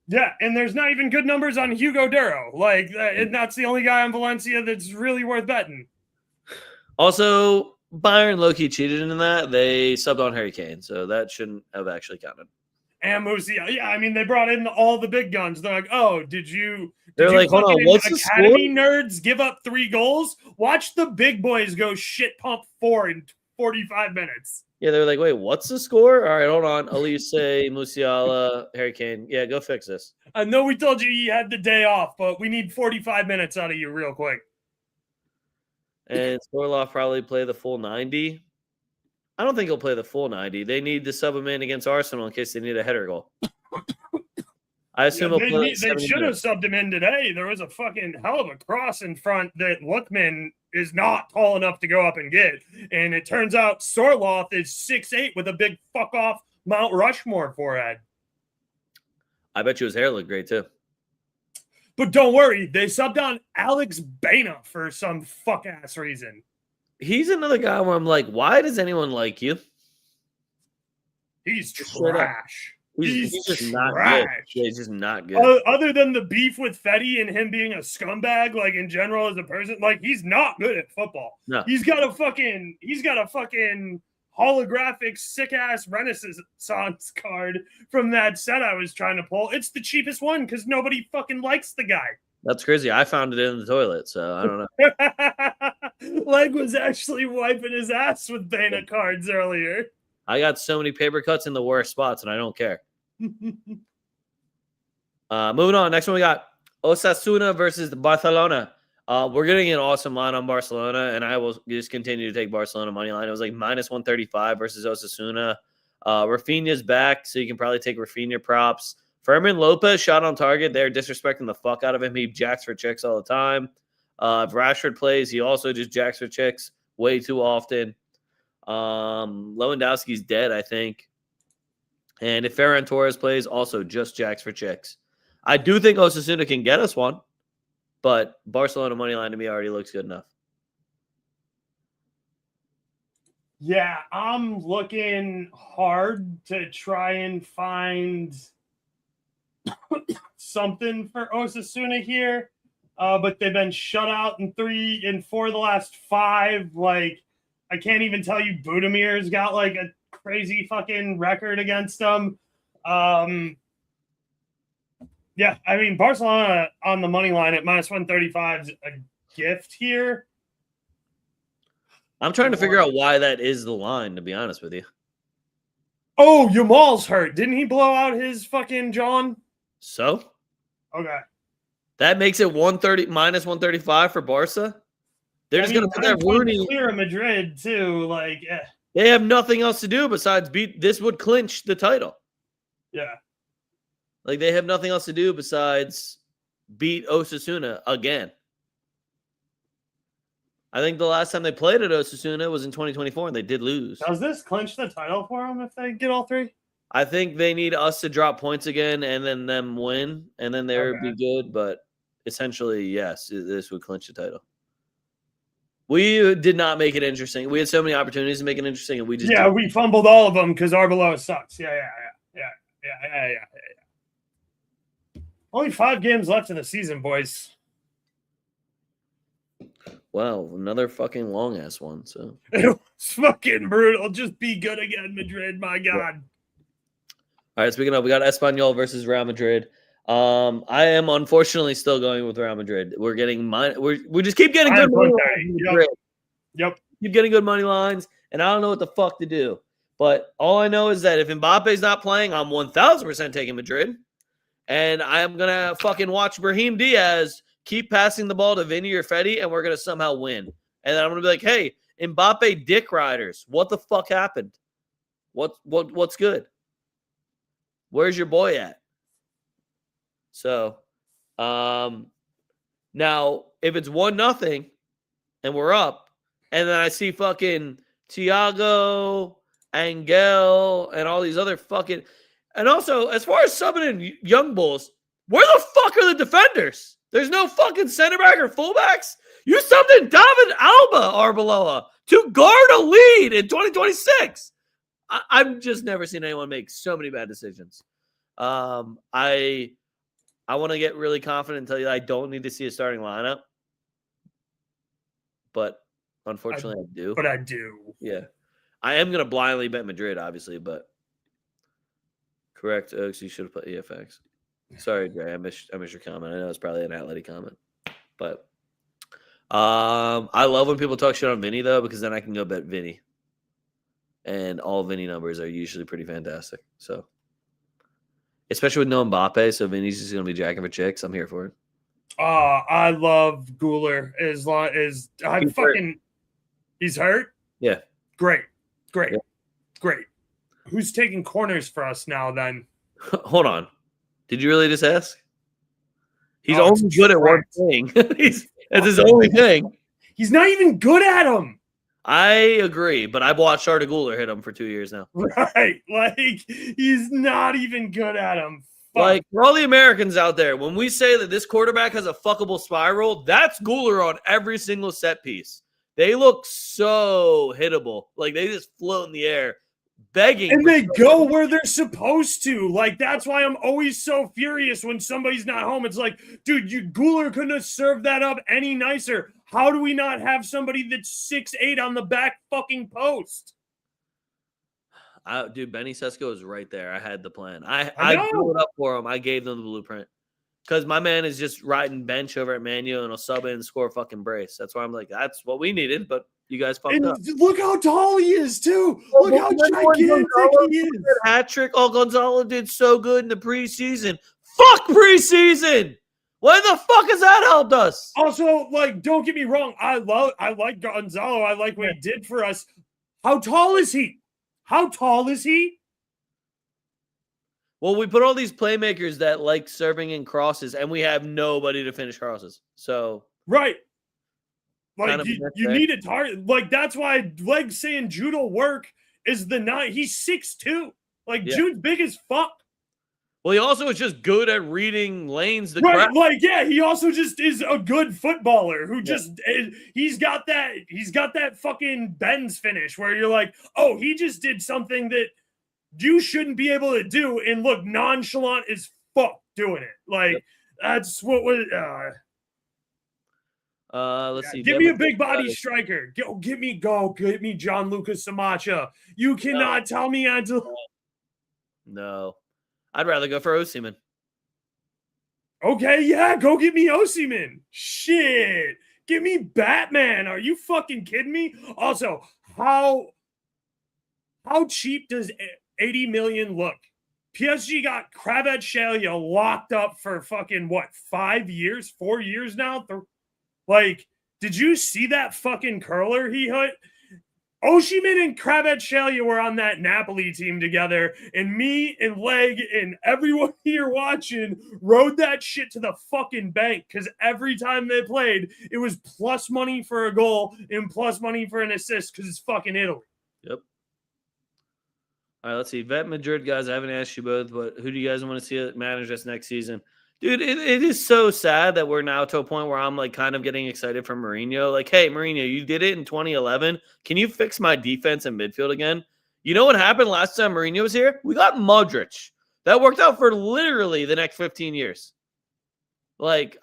Yeah, and there's not even good numbers on Hugo Duro. Like, and that's the only guy on Valencia that's really worth betting. Also, Bayern low-key cheated in that. They subbed on Harry Kane, so that shouldn't have actually counted. And Musiala, yeah, I mean, they brought in all the big guns. They're like, oh, did you like, hold on, what's the Academy score? nerds give up 3 goals? Watch the big boys go shit pump 4 in 45 minutes. Yeah, they're like, wait, what's the score? All right, hold on. Elise, Musiala, Harry Kane. Yeah, go fix this. I know we told you had the day off, but we need 45 minutes out of you real quick. And Sorloff probably play the full 90. I don't think he'll play the full 90. They need to sub him in against Arsenal in case they need a header goal. I assume he'll play. They should have subbed him in today. There was a fucking hell of a cross in front that Lookman is not tall enough to go up and get. And it turns out Sorloth is 6'8" with a big fuck off Mount Rushmore forehead. I bet you his hair looked great too. But don't worry, they subbed on Alex Baina for some fuck ass reason. He's another guy where I'm like, why does anyone like you? He's trash. He's just not good. Yeah, he's just not good. Other than the beef with Fetty and him being a scumbag, like in general as a person, like he's not good at football. No. He's got a fucking holographic sick ass Renaissance card from that set I was trying to pull. It's the cheapest one because nobody fucking likes the guy. That's crazy. I found it in the toilet, so I don't know. Leg was actually wiping his ass with Bana cards earlier. I got so many paper cuts in the worst spots, and I don't care. Moving on. Next one we got Osasuna versus Barcelona. We're getting an awesome line on Barcelona, and I will just continue to take Barcelona money line. It was like minus 135 versus Osasuna. Rafinha's back, so you can probably take Rafinha props. Fermin Lopez shot on target. They're disrespecting the fuck out of him. He jacks for chicks all the time. If Rashford plays, he also just jacks for chicks way too often. Lewandowski's dead, I think. And if Ferran Torres plays, also just jacks for chicks. I do think Osasuna can get us one, but Barcelona money line to me already looks good enough. Yeah, I'm looking hard to try and find something for Osasuna here, but they've been shut out in 3 and 4 of the last 5. Like, I can't even tell you Budamir's got like a crazy fucking record against them. Yeah, I mean, Barcelona on the money line at minus 135 is a gift here. I'm trying to figure out why that is the line, to be honest with you. Oh, Yamal's hurt. Didn't he blow out his fucking John? So? Okay. That makes it minus 135 for Barca? They're just going to put that Rooney. Clear of Madrid, too. Like, They have nothing else to do besides beat. This would clinch the title. Yeah. Like, they have nothing else to do besides beat Osasuna again. I think the last time they played at Osasuna was in 2024, and they did lose. Does this clinch the title for them if they get all 3? I think they need us to drop points again and then them win, and then they would be good. But essentially, yes, this would clinch the title. We did not make it interesting. We had so many opportunities to make it interesting, and we just didn't. We fumbled all of them because Arbeloa sucks. Yeah. Only 5 games left in the season, boys. Wow, another fucking long ass one. So it was fucking brutal. Just be good again, Madrid. My God. All right, speaking of, we got Espanyol versus Real Madrid. I am unfortunately still going with Real Madrid. We're getting we just keep getting good money lines. Yep. Keep getting good money lines, and I don't know what the fuck to do. But all I know is that if Mbappe's not playing, I'm 1,000% taking Madrid. And I'm going to fucking watch Brahim Diaz keep passing the ball to Vinny or Fetty, and we're going to somehow win. And then I'm going to be like, hey, Mbappe dick riders, what the fuck happened? What's good? Where's your boy at? So, now if it's 1-0 and we're up, and then I see fucking Thiago, Angel, and all these other fucking, and also as far as subbing in young bulls, where the fuck are the defenders? There's no fucking center back or fullbacks. You subbed in David Alba, Arbeloa, to guard a lead in 2026. I've just never seen anyone make so many bad decisions. I want to get really confident and tell you I don't need to see a starting lineup, but unfortunately I do. But I do. Yeah. I am going to blindly bet Madrid, obviously, but correct, Oaks, you should have put EFX. Sorry, Dre, I missed your comment. I know it's probably an athletic comment, but I love when people talk shit on Vinny, though, because then I can go bet Vinny, and all Vinny numbers are usually pretty fantastic. So, especially with no Mbappe, so Vinny's just going to be jacking for chicks. I'm here for it. I love Guler as long as he's hurt. Yeah. Great. Yeah. Great. Who's taking corners for us now then? Hold on. Did you really just ask? He's only good at one thing. That's his only thing. He's not even good at him. I agree, but I've watched Arda Guler hit him for 2 years now. Right. Like, he's not even good at him. Fuck. Like, for all the Americans out there, when we say that this quarterback has a fuckable spiral, that's Guler on every single set piece. They look so hittable. Like, they just float in the air, begging. And they go where they're supposed to. Like, that's why I'm always so furious when somebody's not home. It's like, dude, Guler couldn't have served that up any nicer. How do we not have somebody that's 6'8" on the back fucking post? Dude, Benny Sesko is right there. I had the plan. I blew it up for him. I gave them the blueprint. Because my man is just riding bench over at Manu and he'll sub in and score a fucking brace. That's why I'm like, that's what we needed, but you guys fucked up. Look how tall he is, too. Look how gigantic he is. Hat trick. Oh, Gonzalo did so good in the preseason. Fuck preseason. When the fuck has that helped us? Also, like, don't get me wrong. I like Gonzalo. I like what he did for us. How tall is he? How tall is he? Well, we put all these playmakers that like serving in crosses, and we have nobody to finish crosses. So right, like you need a target. Like that's why Leg saying Jude'll work is the 9. He's 6'2". Like Jude's big as fuck. Well, he also is just good at reading lanes. Right, like he also just is a good footballer who just he's got that fucking Benz finish where you're like, oh, he just did something that you shouldn't be able to do, and look nonchalant as fuck doing it. Like that's what was. Let's see. Give me a big body striker. Get me Gianluca Samacha. You cannot tell me until. No, I'd rather go for Osimhen. Okay, yeah, go get me Osimhen. Shit, give me Batman. Are you fucking kidding me? Also, how cheap does 80 million look? PSG got Kvaratskhelia locked up for fucking what, 5 years, 4 years now? Like, did you see that fucking curler he hit? Osimhen and Kvaratskhelia were on that Napoli team together, and me and Leg and everyone here watching rode that shit to the fucking bank because every time they played, it was plus money for a goal and plus money for an assist because it's fucking Italy. Yep. All right, let's see. Vet Madrid, guys, I haven't asked you both, but who do you guys want to see manage us next season? Dude, it is so sad that we're now to a point where I'm like kind of getting excited for Mourinho. Like, hey, Mourinho, you did it in 2011. Can you fix my defense and midfield again? You know what happened last time Mourinho was here? We got Modric. That worked out for literally the next 15 years. Like,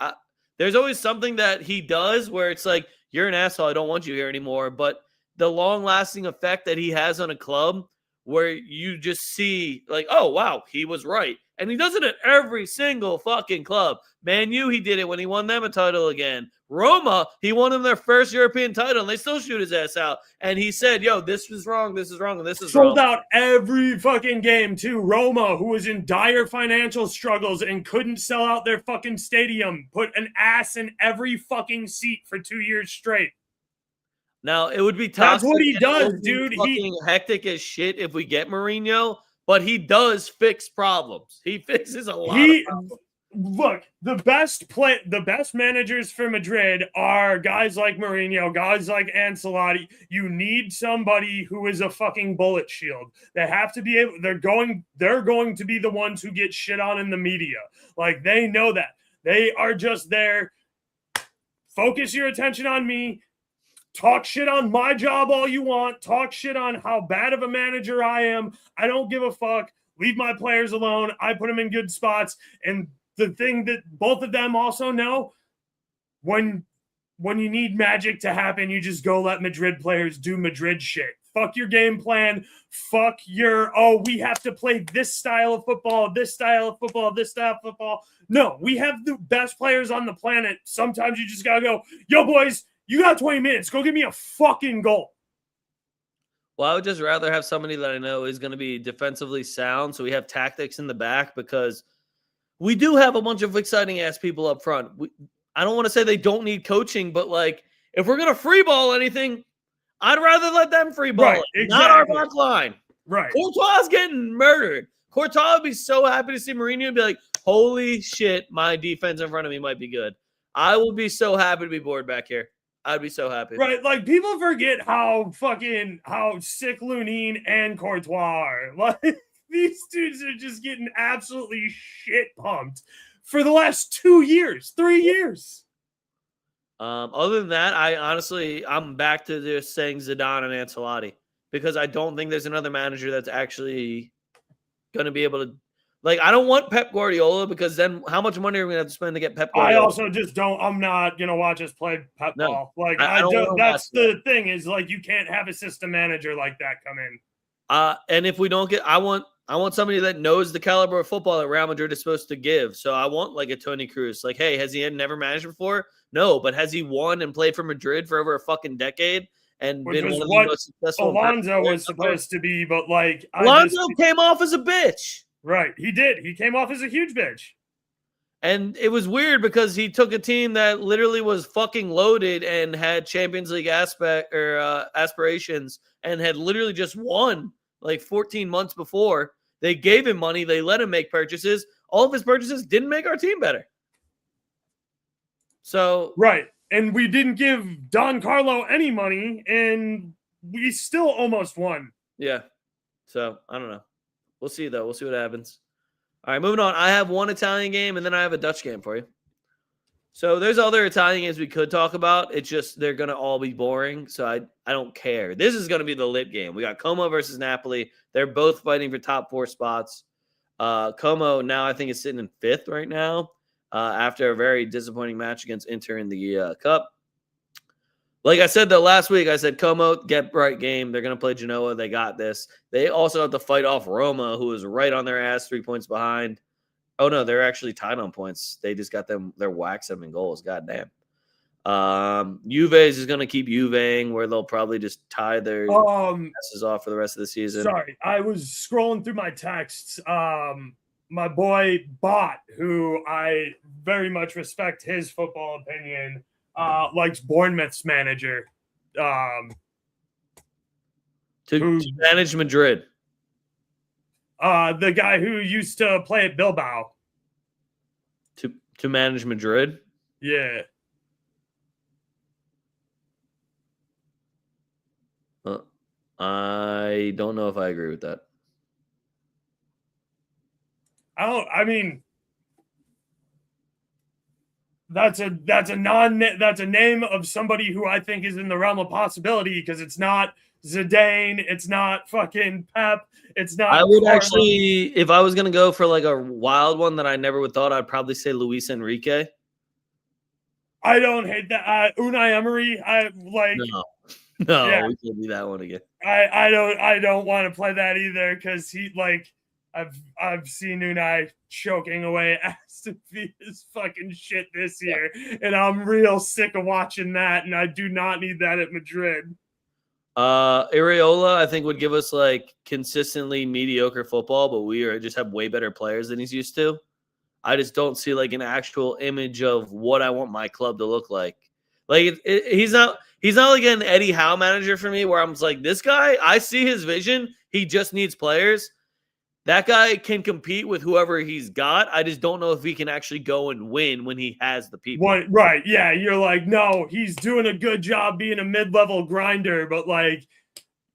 there's always something that he does where it's like, you're an asshole. I don't want you here anymore. But the long-lasting effect that he has on a club where you just see like, oh, wow, he was right. And he does it at every single fucking club. Man U, he did it when he won them a title again. Roma, he won them their first European title, and they still shoot his ass out. And he said, yo, this is wrong, and this is wrong. Sold out every fucking game, too. Roma, who was in dire financial struggles and couldn't sell out their fucking stadium, put an ass in every fucking seat for 2 years straight. Now, it would be toxic. That's what he and it does, would be dude. Fucking hectic as shit if we get Mourinho, but he does fix problems. He fixes a lot of problems. Look, the best managers for Madrid are guys like Mourinho, guys like Ancelotti. You need somebody who is a fucking bullet shield. They have to be able. They're going to be the ones who get shit on in the media. Like, they know that. They are just there. Focus your attention on me. Talk shit on my job all you want. Talk shit on how bad of a manager I am. I don't give a fuck. Leave my players alone. I put them in good spots. And the thing that both of them also know, when you need magic to happen, you just go let Madrid players do Madrid shit. Fuck your game plan. Fuck your, we have to play this style of football, this style of football, this style of football. No, we have the best players on the planet. Sometimes you just got to go, yo, boys, you got 20 minutes. Go give me a fucking goal. Well, I would just rather have somebody that I know is going to be defensively sound, so we have tactics in the back, because we do have a bunch of exciting-ass people up front. I don't want to say they don't need coaching, but, like, if we're going to free ball anything, I'd rather let them free ball Right, it, not our back line. Right. Courtois getting murdered. Courtois would be so happy to see Mourinho and be like, holy shit, my defense in front of me might be good. I will be so happy to be bored back here. I'd be so happy. Right, like, people forget how sick Lunin and Courtois are. Like, these dudes are just getting absolutely shit pumped for the last 2 years, 3 years. Other than that, I'm back to just saying Zidane and Ancelotti, because I don't think there's another manager that's actually going to be able to. Like, I don't want Pep Guardiola, because then how much money are we going to have to spend to get Pep Guardiola? I also just don't. I'm not going to watch us play Pep ball. Like, I don't that's the thing, is, like, you can't have a system manager like that come in. And if we don't get, I want somebody that knows the caliber of football that Real Madrid is supposed to give. So I want, like, a Toni Kroos. Like, hey, has he never managed before? No, but has he won and played for Madrid for over a fucking decade and Which been was one of what the most successful? Alonso was supposed to be, but, like, Alonso came off as a bitch. Right, he did. He came off as a huge bitch. And it was weird, because he took a team that literally was fucking loaded and had Champions League aspirations, and had literally just won like 14 months before. They gave him money. They let him make purchases. All of his purchases didn't make our team better. So right, and we didn't give Don Carlo any money, and we still almost won. Yeah. So I don't know. We'll see, though. We'll see what happens. All right, moving on. I have one Italian game, and then I have a Dutch game for you. So there's other Italian games we could talk about. It's just they're going to all be boring, so I don't care. This is going to be the lit game. We got Como versus Napoli. They're both fighting for top 4 spots. Como now I think is sitting in 5th right now after a very disappointing match against Inter in the Cup. Like I said, though, last week, I said Como, get right game. They're going to play Genoa. They got this. They also have to fight off Roma, who is right on their ass, 3 points behind. Oh, no, they're actually tied on points. They just got them. They're waxing them in goals. Goddamn. Juve's is going to keep Juveing, where they'll probably just tie their asses off for the rest of the season. Sorry, I was scrolling through my texts. My boy Bot, who I very much respect his football opinion, likes Bournemouth's manager. To manage Madrid. The guy who used to play at Bilbao. To manage Madrid? Yeah. I don't know if I agree with that. That's a name of somebody who I think is in the realm of possibility, because it's not Zidane, it's not fucking Pep, it's not. I would actually, if I was gonna go for like a wild one that I never would thought, I'd probably say Luis Enrique. I don't hate that. Unai Emery, No, yeah. we can't do that one again. I don't want to play that either, because I've seen Unai choking away Aston Villa's fucking shit this year, and I'm real sick of watching that, and I do not need that at Madrid. Areola, I think, would give us like consistently mediocre football, but we just have way better players than he's used to. I just don't see like an actual image of what I want my club to look like. Like he's not He's not like an Eddie Howe manager for me where I'm just like, this guy, I see his vision. He just needs players. That guy can compete with whoever he's got. I just don't know if he can actually go and win when he has the people. Right. Yeah. You're like, no, he's doing a good job being a mid-level grinder, but like,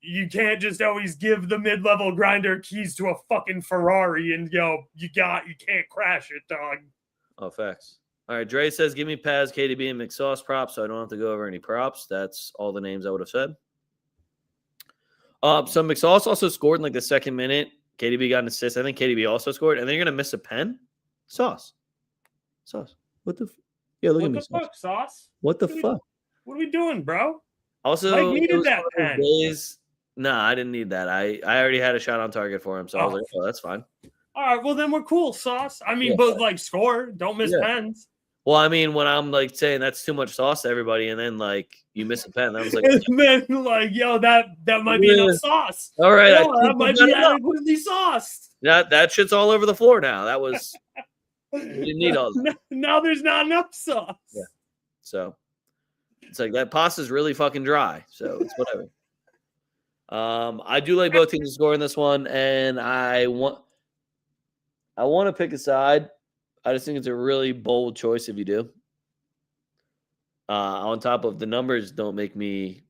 you can't just always give the mid-level grinder keys to a fucking Ferrari and you can't crash it, dog. Oh, facts. All right. Dre says, give me Paz, KDB, and McSauce props so I don't have to go over any props. That's all the names I would have said. So McSauce also scored in like the second minute. KDB got an assist. I think KDB also scored. And then you're going to miss a pen? Sauce. What the? Yeah, look at me. What the fuck, Sauce? What the fuck? What are we doing, bro? Also, Mike needed that pen. Nah, I didn't need that. I already had a shot on target for him. So I was like, oh, that's fine. All right, well, then we're cool, Sauce. I mean, but like score. Don't miss pens. Well, I mean, when I'm like saying that's too much sauce to everybody, and then like you miss a pen, I was like, and then like, that might be enough sauce. All right, that might be adequately sauced. That shit's all over the floor now. That was you didn't need all that. Now there's not enough sauce. Yeah. So it's like that pasta's really fucking dry. So it's whatever. I do like both teams to score in this one, and I want to pick a side. I just think it's a really bold choice if you do. On top of the numbers don't make me.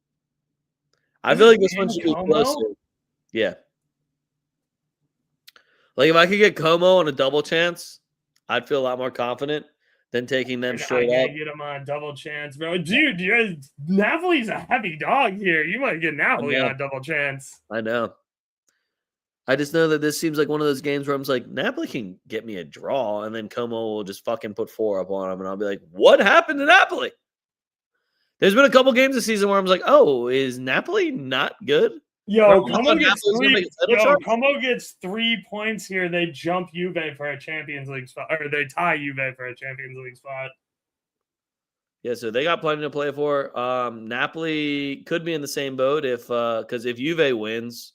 I feel like this one should be closer. Yeah. Like if I could get Como on a double chance, I'd feel a lot more confident than taking them straight up. Get them on a double chance, bro. Dude, Napoli's a heavy dog here. You might get Napoli on a double chance. I know. I just know that this seems like one of those games where I'm just like, Napoli can get me a draw, and then Como will just fucking put 4 up on him, and I'll be like, what happened to Napoli? There's been a couple games this season where I'm like, oh, is Napoli not good? Como gets 3 points here. They jump Juve for a Champions League spot, or they tie Juve for a Champions League spot. Yeah, so they got plenty to play for. Napoli could be in the same boat because if Juve wins,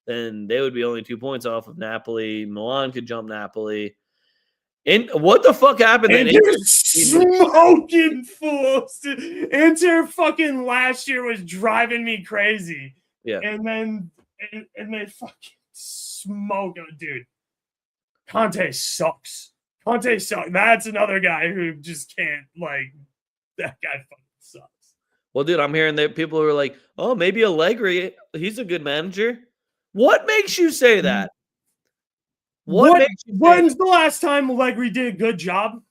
then they would be only 2 points off of Napoli. Milan could jump Napoli. And what the fuck happened? Inter smoking fools. Inter fucking last year was driving me crazy. Yeah. And then they fucking smoke it, dude. Conte sucks. That's another guy who just can't, like, that guy fucking sucks. Well, dude, I'm hearing that people are like, oh, maybe Allegri, he's a good manager. What makes you say that? When's the last time Allegri did a good job?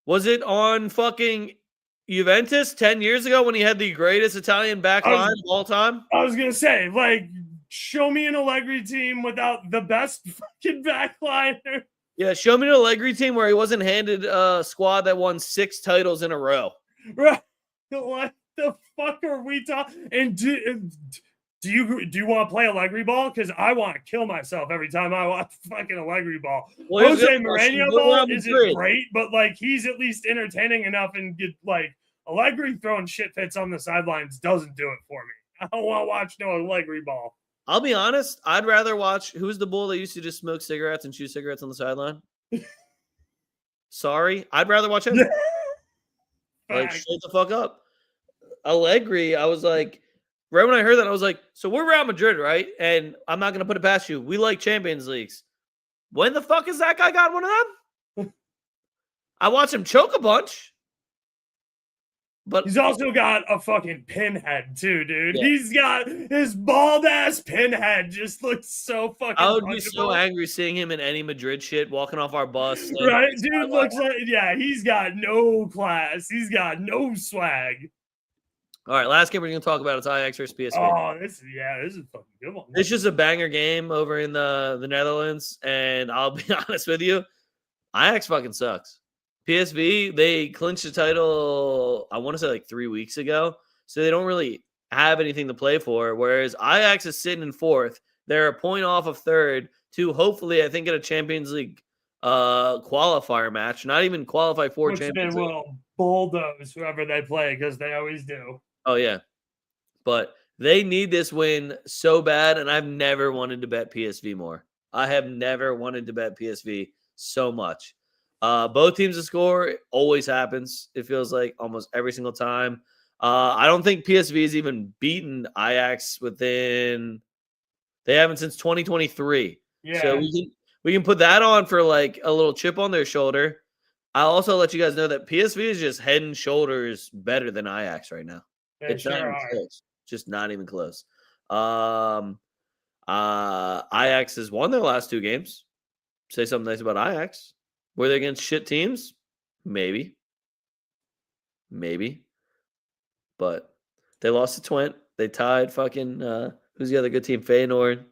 Was it on fucking Juventus 10 years ago when he had the greatest Italian back line of all time? I was going to say, like, show me an Allegri team without the best fucking back liner. Yeah, show me an Allegri team where he wasn't handed a squad that won 6 titles in a row. Right. What the fuck are we talking? And do you want to play Allegri ball? Because I want to kill myself every time I watch fucking Allegri ball. Well, Jose Mourinho ball isn't great, but like he's at least entertaining enough, and get like Allegri throwing shit fits on the sidelines doesn't do it for me. I don't want to watch no Allegri ball. I'll be honest. I'd rather watch. Who's the bull that used to just smoke cigarettes and chew cigarettes on the sideline? Sorry, I'd rather watch him. Like shut the fuck up. Allegri, I was like. Right when I heard that, I was like, so we're Real Madrid, right? And I'm not going to put it past you. We like Champions Leagues. When the fuck has that guy got one of them? I watch him choke a bunch. But he's also got a fucking pinhead, too, dude. Yeah. He's got his bald-ass pinhead. Just looks so fucking I would be so angry seeing him in any Madrid shit, walking off our bus. Right? Dude looks like, he's got no class. He's got no swag. All right, last game we're going to talk about is Ajax versus PSV. Oh, this is a fucking good one. It's just a banger game over in the Netherlands, and I'll be honest with you, Ajax fucking sucks. PSV, they clinched the title, I want to say like 3 weeks ago, so they don't really have anything to play for, whereas Ajax is sitting in 4th. They're a point off of 3rd to hopefully, I think, get a Champions League qualifier match, not even qualify for Champions League. Will bulldoze whoever they play because they always do. Oh, yeah. But they need this win so bad, and I've never wanted to bet PSV more. I have never wanted to bet PSV so much. Both teams to score always happens. It feels like almost every single time. I don't think PSV has even beaten Ajax within. They haven't since 2023. Yeah. So we can put that on for like a little chip on their shoulder. I'll also let you guys know that PSV is just head and shoulders better than Ajax right now. They It's not sure even are. close. Just not even close. Ajax has won their last 2 games. Say something nice about Ajax. Were they against shit teams? Maybe. But they lost to Twente. They tied fucking who's the other good team? Feyenoord.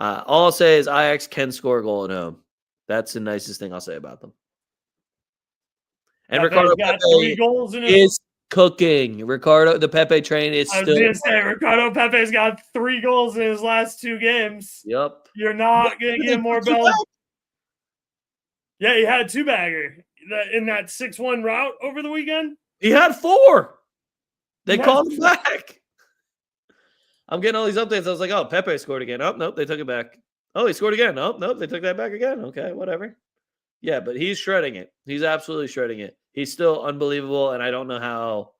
All I'll say is Ajax can score a goal at home. That's the nicest thing I'll say about them. And Ricardo got Pepe 3 goals in it. is cooking. The Pepe train is I was still. gonna say Ricardo Pepe's got 3 goals in his last 2 games. Yep. You're not gonna get more bells. Yeah, he had a 2-bagger in that 6-1 route over the weekend. He had 4. They He called has- him back. I'm getting all these updates. I was like, oh, Pepe scored again. Oh, nope, they took it back. Oh, he scored again. Oh, nope, they took that back again. Okay, whatever. Yeah, but he's shredding it. He's absolutely shredding it. He's still unbelievable, and I don't know how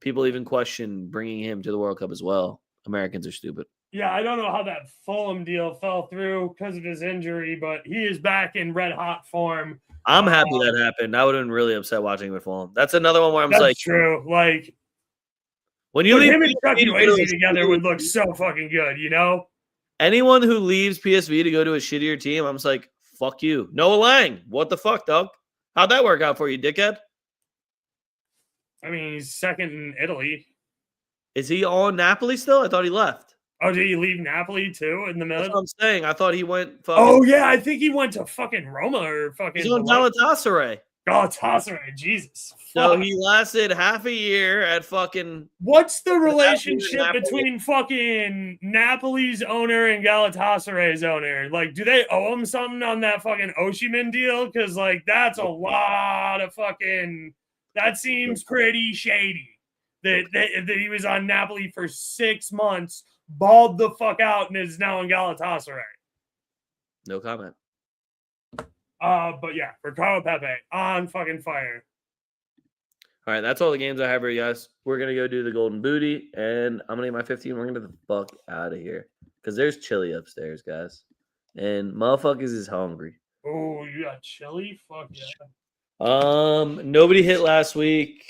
people even question bringing him to the World Cup as well. Americans are stupid. Yeah, I don't know how that Fulham deal fell through because of his injury, but he is back in red-hot form. I'm happy that happened. I would have been really upset watching him at Fulham. That's another one where I'm That's like, true. Like, when you but leave him and Chucky PSV to go to Lazy a together shittier would look team- so fucking good, you know? Anyone who leaves PSV to go to a shittier team, I'm just like, fuck you. Noah Lang, what the fuck, dog? How'd that work out for you, dickhead? I mean, he's second in Italy. Is he on Napoli still? I thought he left. Oh, did he leave Napoli too in the That's middle? what I'm saying. I thought he went fucking. Oh yeah, I think he went to fucking Roma or fucking He's on Galatasaray. Galatasaray. Jesus. So Fuck. he lasted half a year at fucking. What's the Napoli. relationship between fucking Napoli's owner and Galatasaray's owner? Like, do they owe him something on that fucking Osimhen deal? Because like that's a lot of fucking. That seems pretty shady. That he was on Napoli for 6 months, balled the fuck out, and is now in Galatasaray. No comment. But yeah, Ricardo Pepe on fucking fire. All right, that's all the games I have for you guys. We're gonna go do the golden booty, and I'm gonna get my 15. We're gonna get the fuck out of here because there's chili upstairs, guys, and motherfuckers is hungry. Oh, you got chili? Fuck yeah. Nobody hit last week.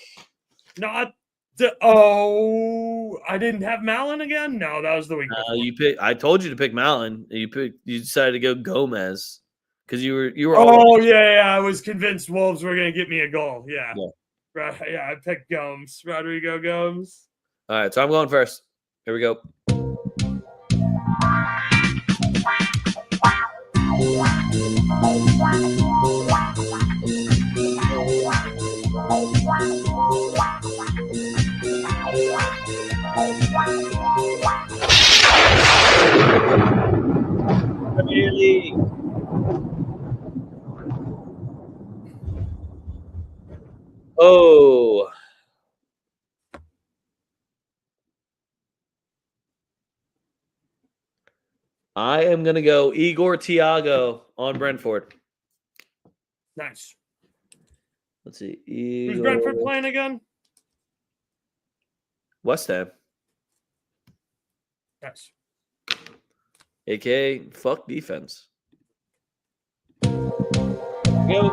Not I didn't have Malin again. No, that was the week before. You pick. I told you to pick Malin. You decided to go Gomez because you were. Oh yeah. I was convinced Wolves were gonna get me a goal. Yeah. Right. Yeah, I picked Gomes. Rodrigo Gomes. All right, so I'm going first. Here we go. Premier League. Oh. I am going to go Igor Thiago on Brentford. Nice. Let's see. Who's Brentford playing again? West Ham. Nice. AKA fuck defense. Go.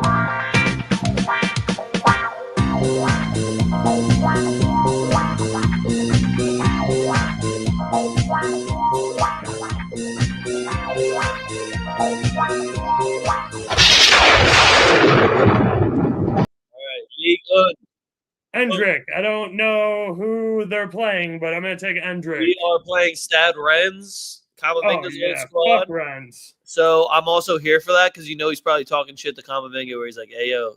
Endrick. I don't know who they're playing, but I'm going to take Endrick. We are playing Stad Rennes, Kamavinga's old squad. Fuck Rennes. So I'm also here for that because he's probably talking shit to Kamavinga where he's like, "Hey yo,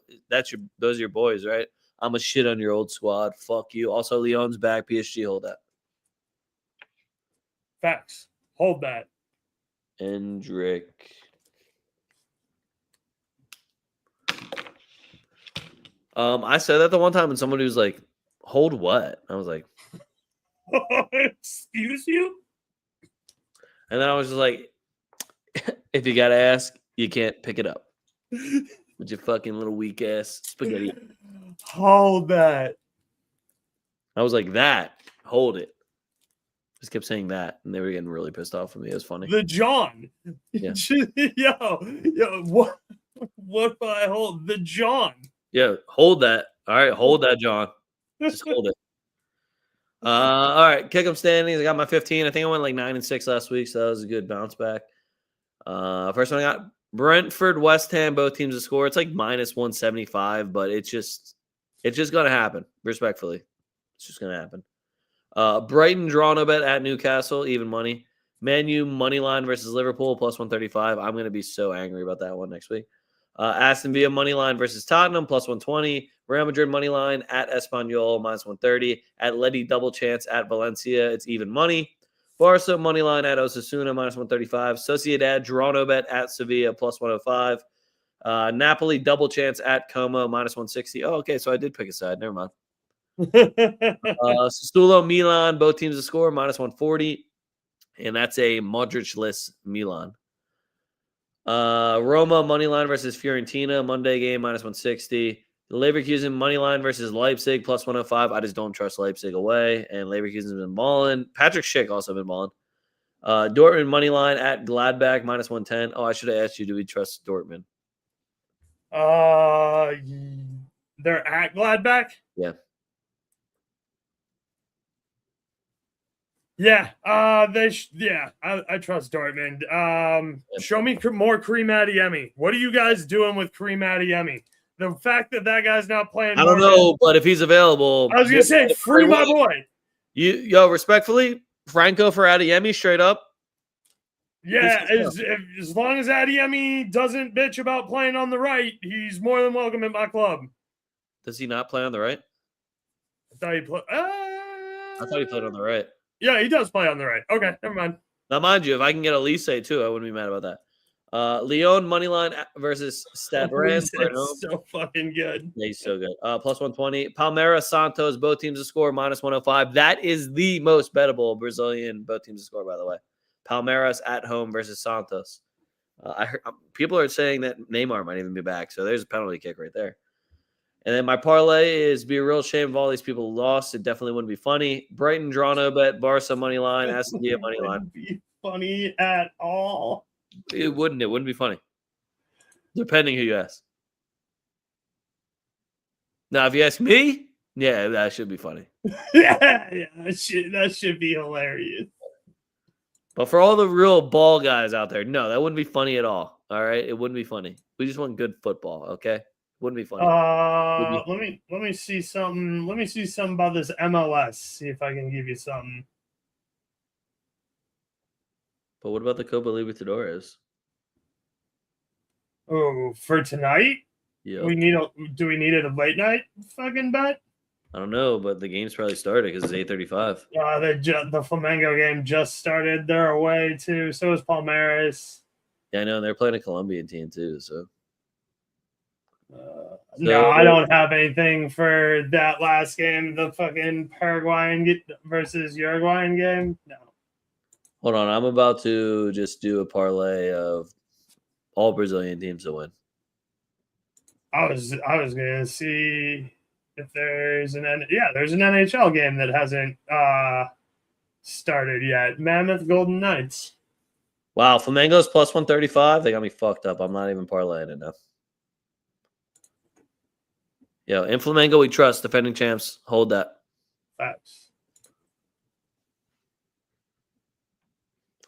those are your boys, right? I'm a shit on your old squad. Fuck you." Also, Leon's back. PSG, hold that. Facts. Hold that. Endrick. I said that the one time and somebody was like, "Hold what?" I was like, "Excuse you?" And then I was just like, "If you gotta ask, you can't pick it up with your fucking little weak ass spaghetti." Hold that. I was like, that. Hold it. Just kept saying that, and they were getting really pissed off at me. It was funny. The John. Yeah. yo, what if I hold the John? Yeah, hold that. All right, hold that, John. Just hold it. All right, kick 'em standings. I got my 15. I think I went like 9-6 last week, so that was a good bounce back. First one I got Brentford, West Ham, both teams to score. It's like minus 175, but it's just gonna happen. Respectfully, it's just gonna happen. Brighton draw no bet at Newcastle, even money. Man U money line versus Liverpool plus 135. I'm gonna be so angry about that one next week. Aston Villa money line versus Tottenham plus 120. Real Madrid money line at Espanyol minus 130. Atleti double chance at Valencia. It's even money. Barca money line at Osasuna minus 135. Sociedad draw no bet at Sevilla plus 105. Napoli double chance at Como minus 160. Oh, okay. So I did pick a side. Never mind. Sassuolo Milan, both teams to score minus 140. And that's a Modric-less Milan. Roma money line versus Fiorentina Monday game minus 160. Leverkusen money line versus Leipzig plus 105. I just don't trust Leipzig away, and Leverkusen's been balling. Patrick Schick also been balling. Dortmund money line at Gladbach minus 110. Oh, I should have asked you, do we trust Dortmund? They're at Gladbach. Yeah. Yeah, I trust Dortmund. Show me more Kareem Adeyemi. What are you guys doing with Kareem Adeyemi? The fact that guy's not playing. I don't know, but if he's available, I was gonna say free my boy. Respectfully, Franco for Adeyemi, straight up. Yeah, as long as Adeyemi doesn't bitch about playing on the right, he's more than welcome at my club. Does he not play on the right? I thought he played. I thought he played on the right. Yeah, he does play on the right. Okay, never mind. Now, mind you, if I can get Elise too, I wouldn't be mad about that. Lyon moneyline versus Stade Rennes. So fucking good. Yeah, he's so good. Plus 120. Palmeiras, Santos, both teams to score minus 105. That is the most bettable Brazilian both teams to score, by the way. Palmeiras at home versus Santos. I heard people are saying that Neymar might even be back, so there's a penalty kick right there. And then my parlay is be a real shame if all these people lost. It definitely wouldn't be funny. Brighton draw no bet, Barca money line, Aston Villa money line. Wouldn't be funny at all. It wouldn't be funny. Depending who you ask. Now, if you ask me, yeah, that should be funny. yeah, that should be hilarious. But for all the real ball guys out there, no, that wouldn't be funny at all. All right, it wouldn't be funny. We just want good football, okay? Wouldn't be funny. Let me see something. Let me see something about this MLS. See if I can give you something. But what about the Copa Libertadores? Oh, for tonight? Yeah. Do we need it a late night fucking bet? I don't know, but the game's probably started because it's 8:35. The Flamengo game just started. They're away too. So is Palmeiras. Yeah, I know. They're playing a Colombian team too. So no, I don't have anything for that last game. The fucking Paraguayan versus Uruguayan game. No. Hold on, I'm about to just do a parlay of all Brazilian teams to win. I was gonna see if there's an NHL game that hasn't started yet. Mammoth Golden Knights. Wow, Flamengo's plus 135. They got me fucked up. I'm not even parlaying it now. Yo, in Flamengo we trust. Defending champs. Hold that. Facts.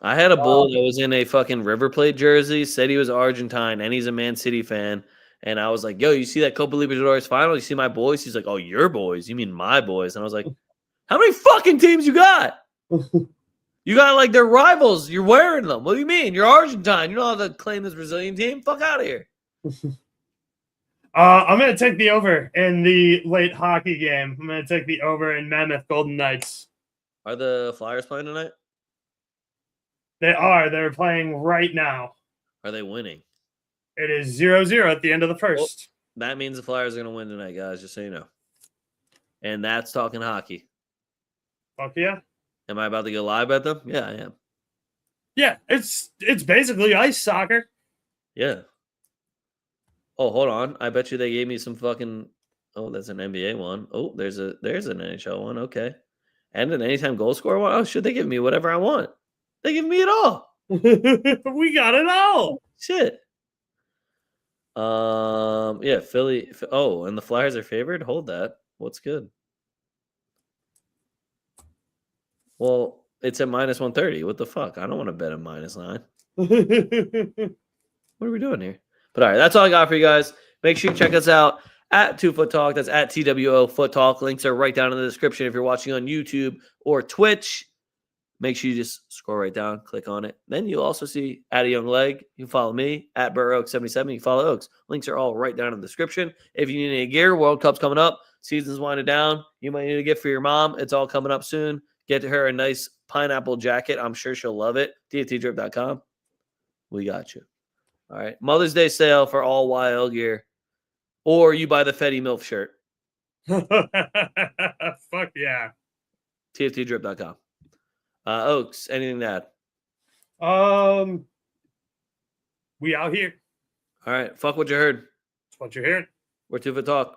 I had a bull that was in a fucking River Plate jersey, said he was Argentine, and he's a Man City fan. And I was like, yo, you see that Copa Libertadores final? You see my boys? He's like, oh, your boys? You mean my boys? And I was like, how many fucking teams you got? You got, like, their rivals. You're wearing them. What do you mean? You're Argentine. You don't have to claim this Brazilian team? Fuck out of here. I'm going to take the over in the late hockey game. I'm going to take the over in Mammoth Golden Knights. Are the Flyers playing tonight? They are. They're playing right now. Are they winning? It is 0-0 at the end of the first. Well, that means the Flyers are going to win tonight, guys, just so you know. And that's talking hockey. Fuck yeah. Am I about to go live at them? Yeah, I am. Yeah, it's basically ice soccer. Yeah. Oh, hold on. I bet you they gave me some fucking Oh, that's an NBA one. Oh, there's an NHL one. Okay. And an anytime goal scorer one. Oh, should they give me whatever I want? They give me it all. We got it all. Shit. Yeah, Philly. Oh, and the Flyers are favored. Hold that. What's good? Well, it's at -130. What the fuck? I don't want to bet a -9. What are we doing here? But all right, that's all I got for you guys. Make sure you check us out at 2FootTalk. That's at TWO Foot Talk. Links are right down in the description if you're watching on YouTube or Twitch. Make sure you just scroll right down, click on it. Then you'll also see at a young leg. You can follow me at BurrOaks77. You can follow Oaks. Links are all right down in the description. If you need any gear, World Cup's coming up. Season's winding down. You might need a gift for your mom. It's all coming up soon. Get her a nice pineapple jacket. I'm sure she'll love it. TFTdrip.com. We got you. All right. Mother's Day sale for all wild gear. Or you buy the Fetty MILF shirt. Fuck yeah. TFTdrip.com. Oaks, anything to add? We out here. All right. Fuck what you heard. That's what you're hearing. We're 2FootTalk.